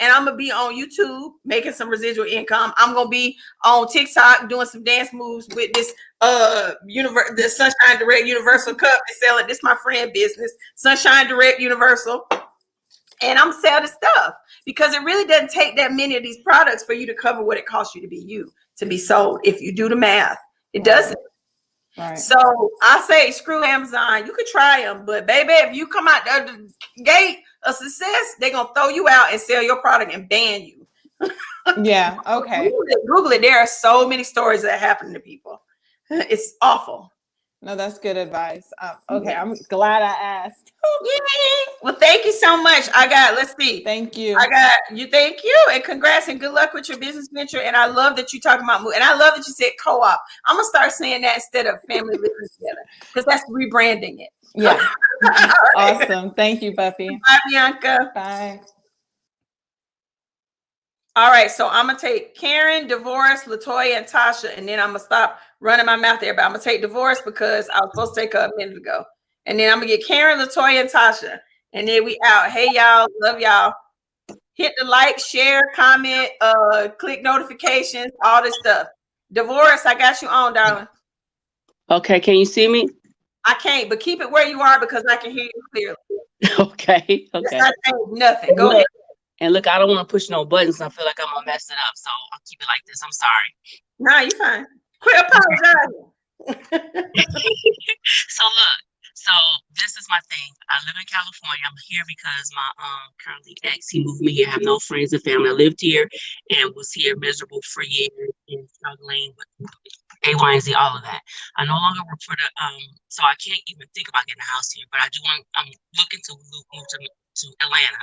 And I'm gonna be on YouTube making some residual income. I'm gonna be on TikTok doing some dance moves with this the Sunshine Direct Universal Cup and selling. This my friend business, Sunshine Direct Universal. And I'm selling stuff because it really doesn't take that many of these products for you to cover what it costs you to be you, to be sold. If you do the math, it doesn't. Right. So I say screw Amazon. You could try them, but baby, if you come out the gate a success, they're gonna throw you out and sell your product and ban you. Yeah. Okay. Google it. There are so many stories that happen to people. It's awful. No, that's good advice. Okay, I'm glad I asked. Yay. Well, thank you so much. Let's see. Thank you. Thank you, and congrats and good luck with your business venture. And I love that you talking about, and I love that you said co-op. I'm gonna start saying that instead of family living together because that's rebranding it. Yeah. Awesome. Thank you, Buffie. Bye, Bianca. Bye. All right, so I'm gonna take Karen, Divorce, Latoya, and Tasha, and then I'm gonna stop running my mouth there. But I'm gonna take Divorce because I was supposed to take her a minute ago, and then I'm gonna get Karen, Latoya, and Tasha, and then we out. Hey y'all, love y'all. Hit the like, share, comment, click notifications, all this stuff. Divorce, I got you on, darling. Okay, can you see me? I can't, but keep it where you are because I can hear you clearly. Okay. I think nothing. Go ahead. And look, I don't want to push no buttons. I feel like I'm gonna mess it up, so I'll keep it like this. I'm sorry. No, you're fine. Quit apologizing. So this is my thing. I live in California. I'm here because my currently ex, he moved me here. I have no friends and family. I lived here and was here miserable for years and struggling with A, Y, and Z, all of that. I no longer work for the so I can't even think about getting a house here, but I'm looking to move to Atlanta.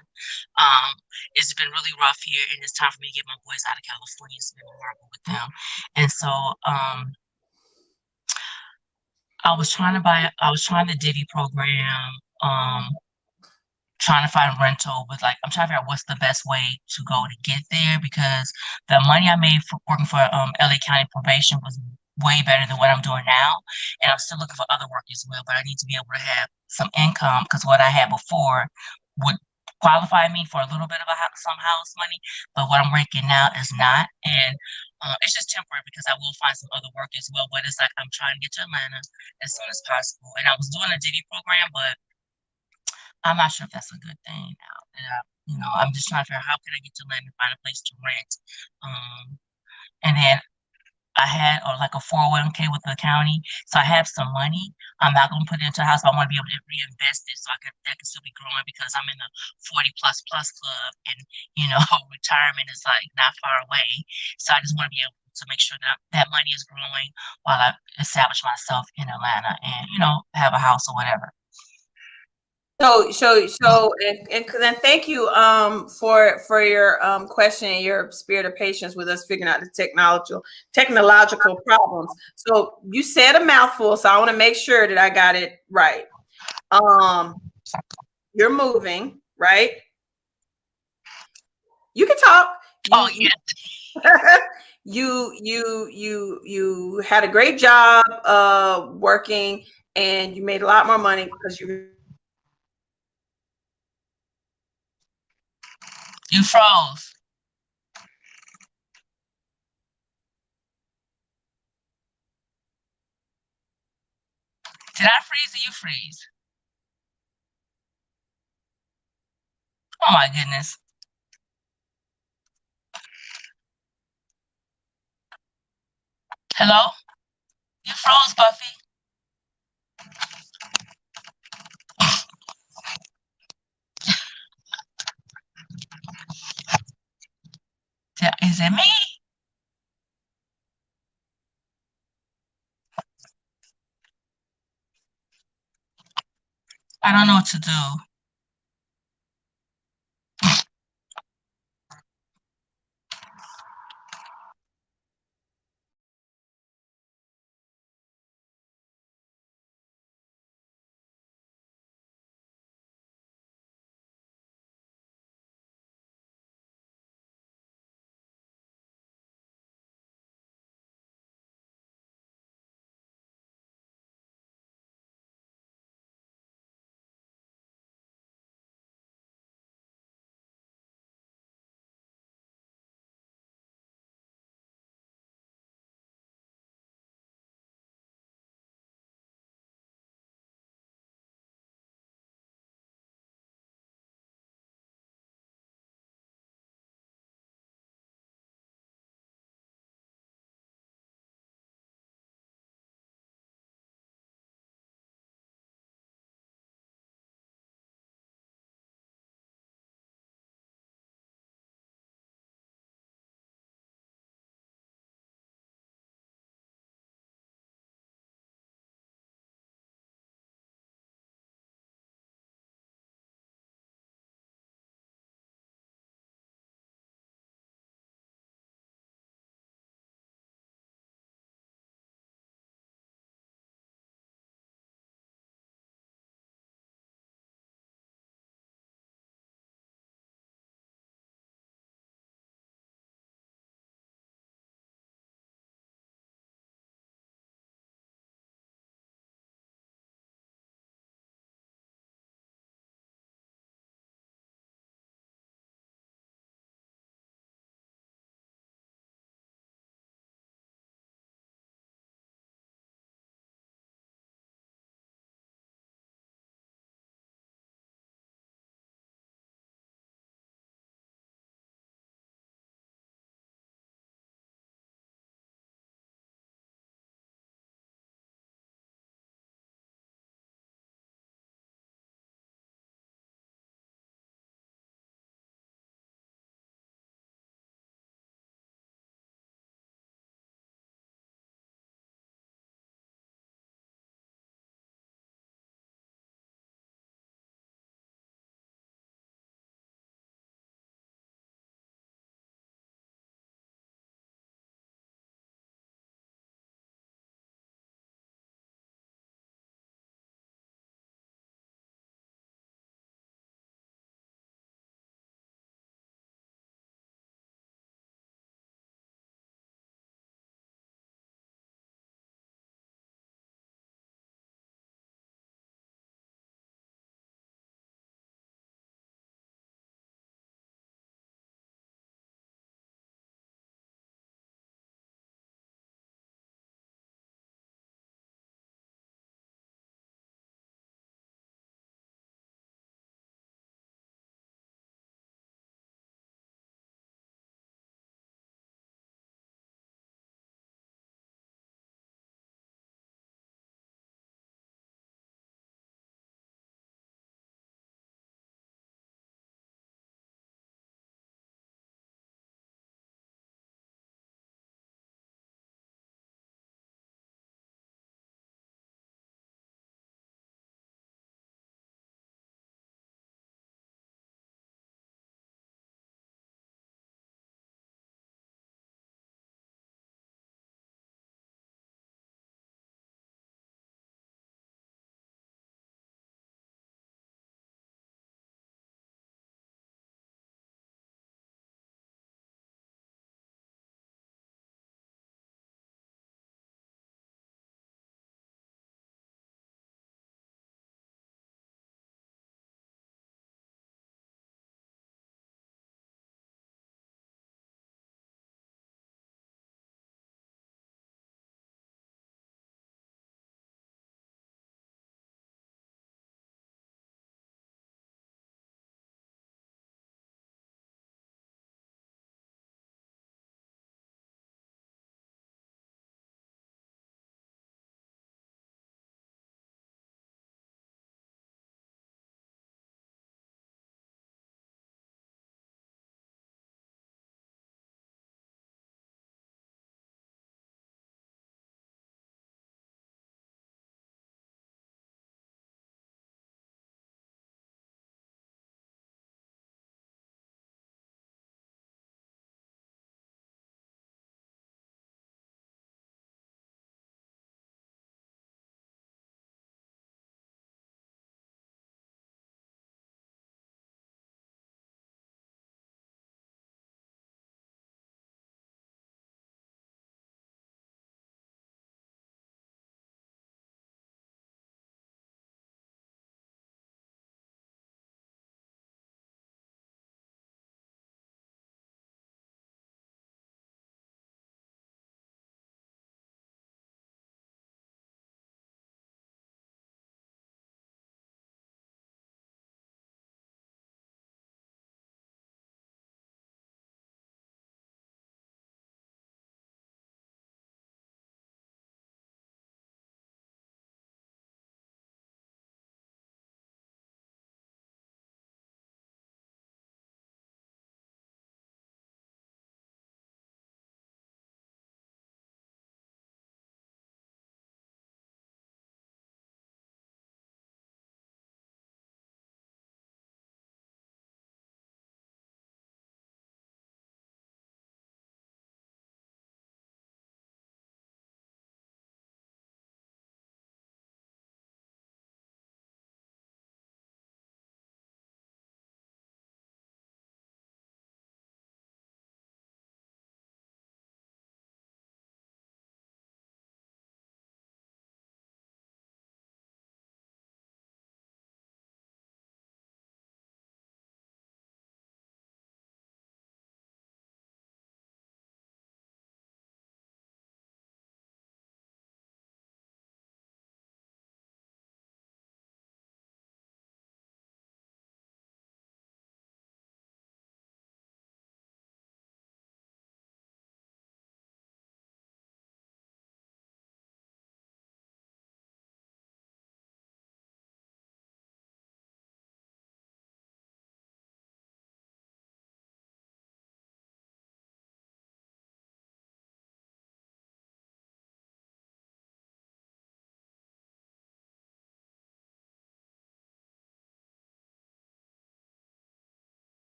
It's been really rough here, and it's time for me to get my boys out of California. It's been horrible with them, and so I was trying the Diddy program, trying to find a rental, but like I'm trying to figure out what's the best way to go to get there because the money I made for working for LA County probation was way better than what I'm doing now, and I'm still looking for other work as well. But I need to be able to have some income because what I had before would qualify me for a little bit of some house money, but what I'm making now is not, and it's just temporary because I will find some other work as well. But it's like I'm trying to get to Atlanta as soon as possible, and I was doing a Diddy program, but I'm not sure if that's a good thing now. I'm just trying to figure out how can I get to Atlanta and find a place to rent, and then I had like a 401k with the county, so I have some money. I'm not going to put it into a house, but I want to be able to reinvest it so that can still be growing because I'm in the 40 plus club, and retirement is like not far away. So I just want to be able to make sure that money is growing while I establish myself in Atlanta and have a house or whatever. And then thank you for your question and your spirit of patience with us figuring out the technological problems. So you said a mouthful, so I want to make sure that I got it right. You're moving, right? You can talk. Yeah. You had a great job working, and you made a lot more money because You froze. Did I freeze or you freeze? Oh my goodness. Hello? You froze, Buffy. Is it me? I don't know what to do.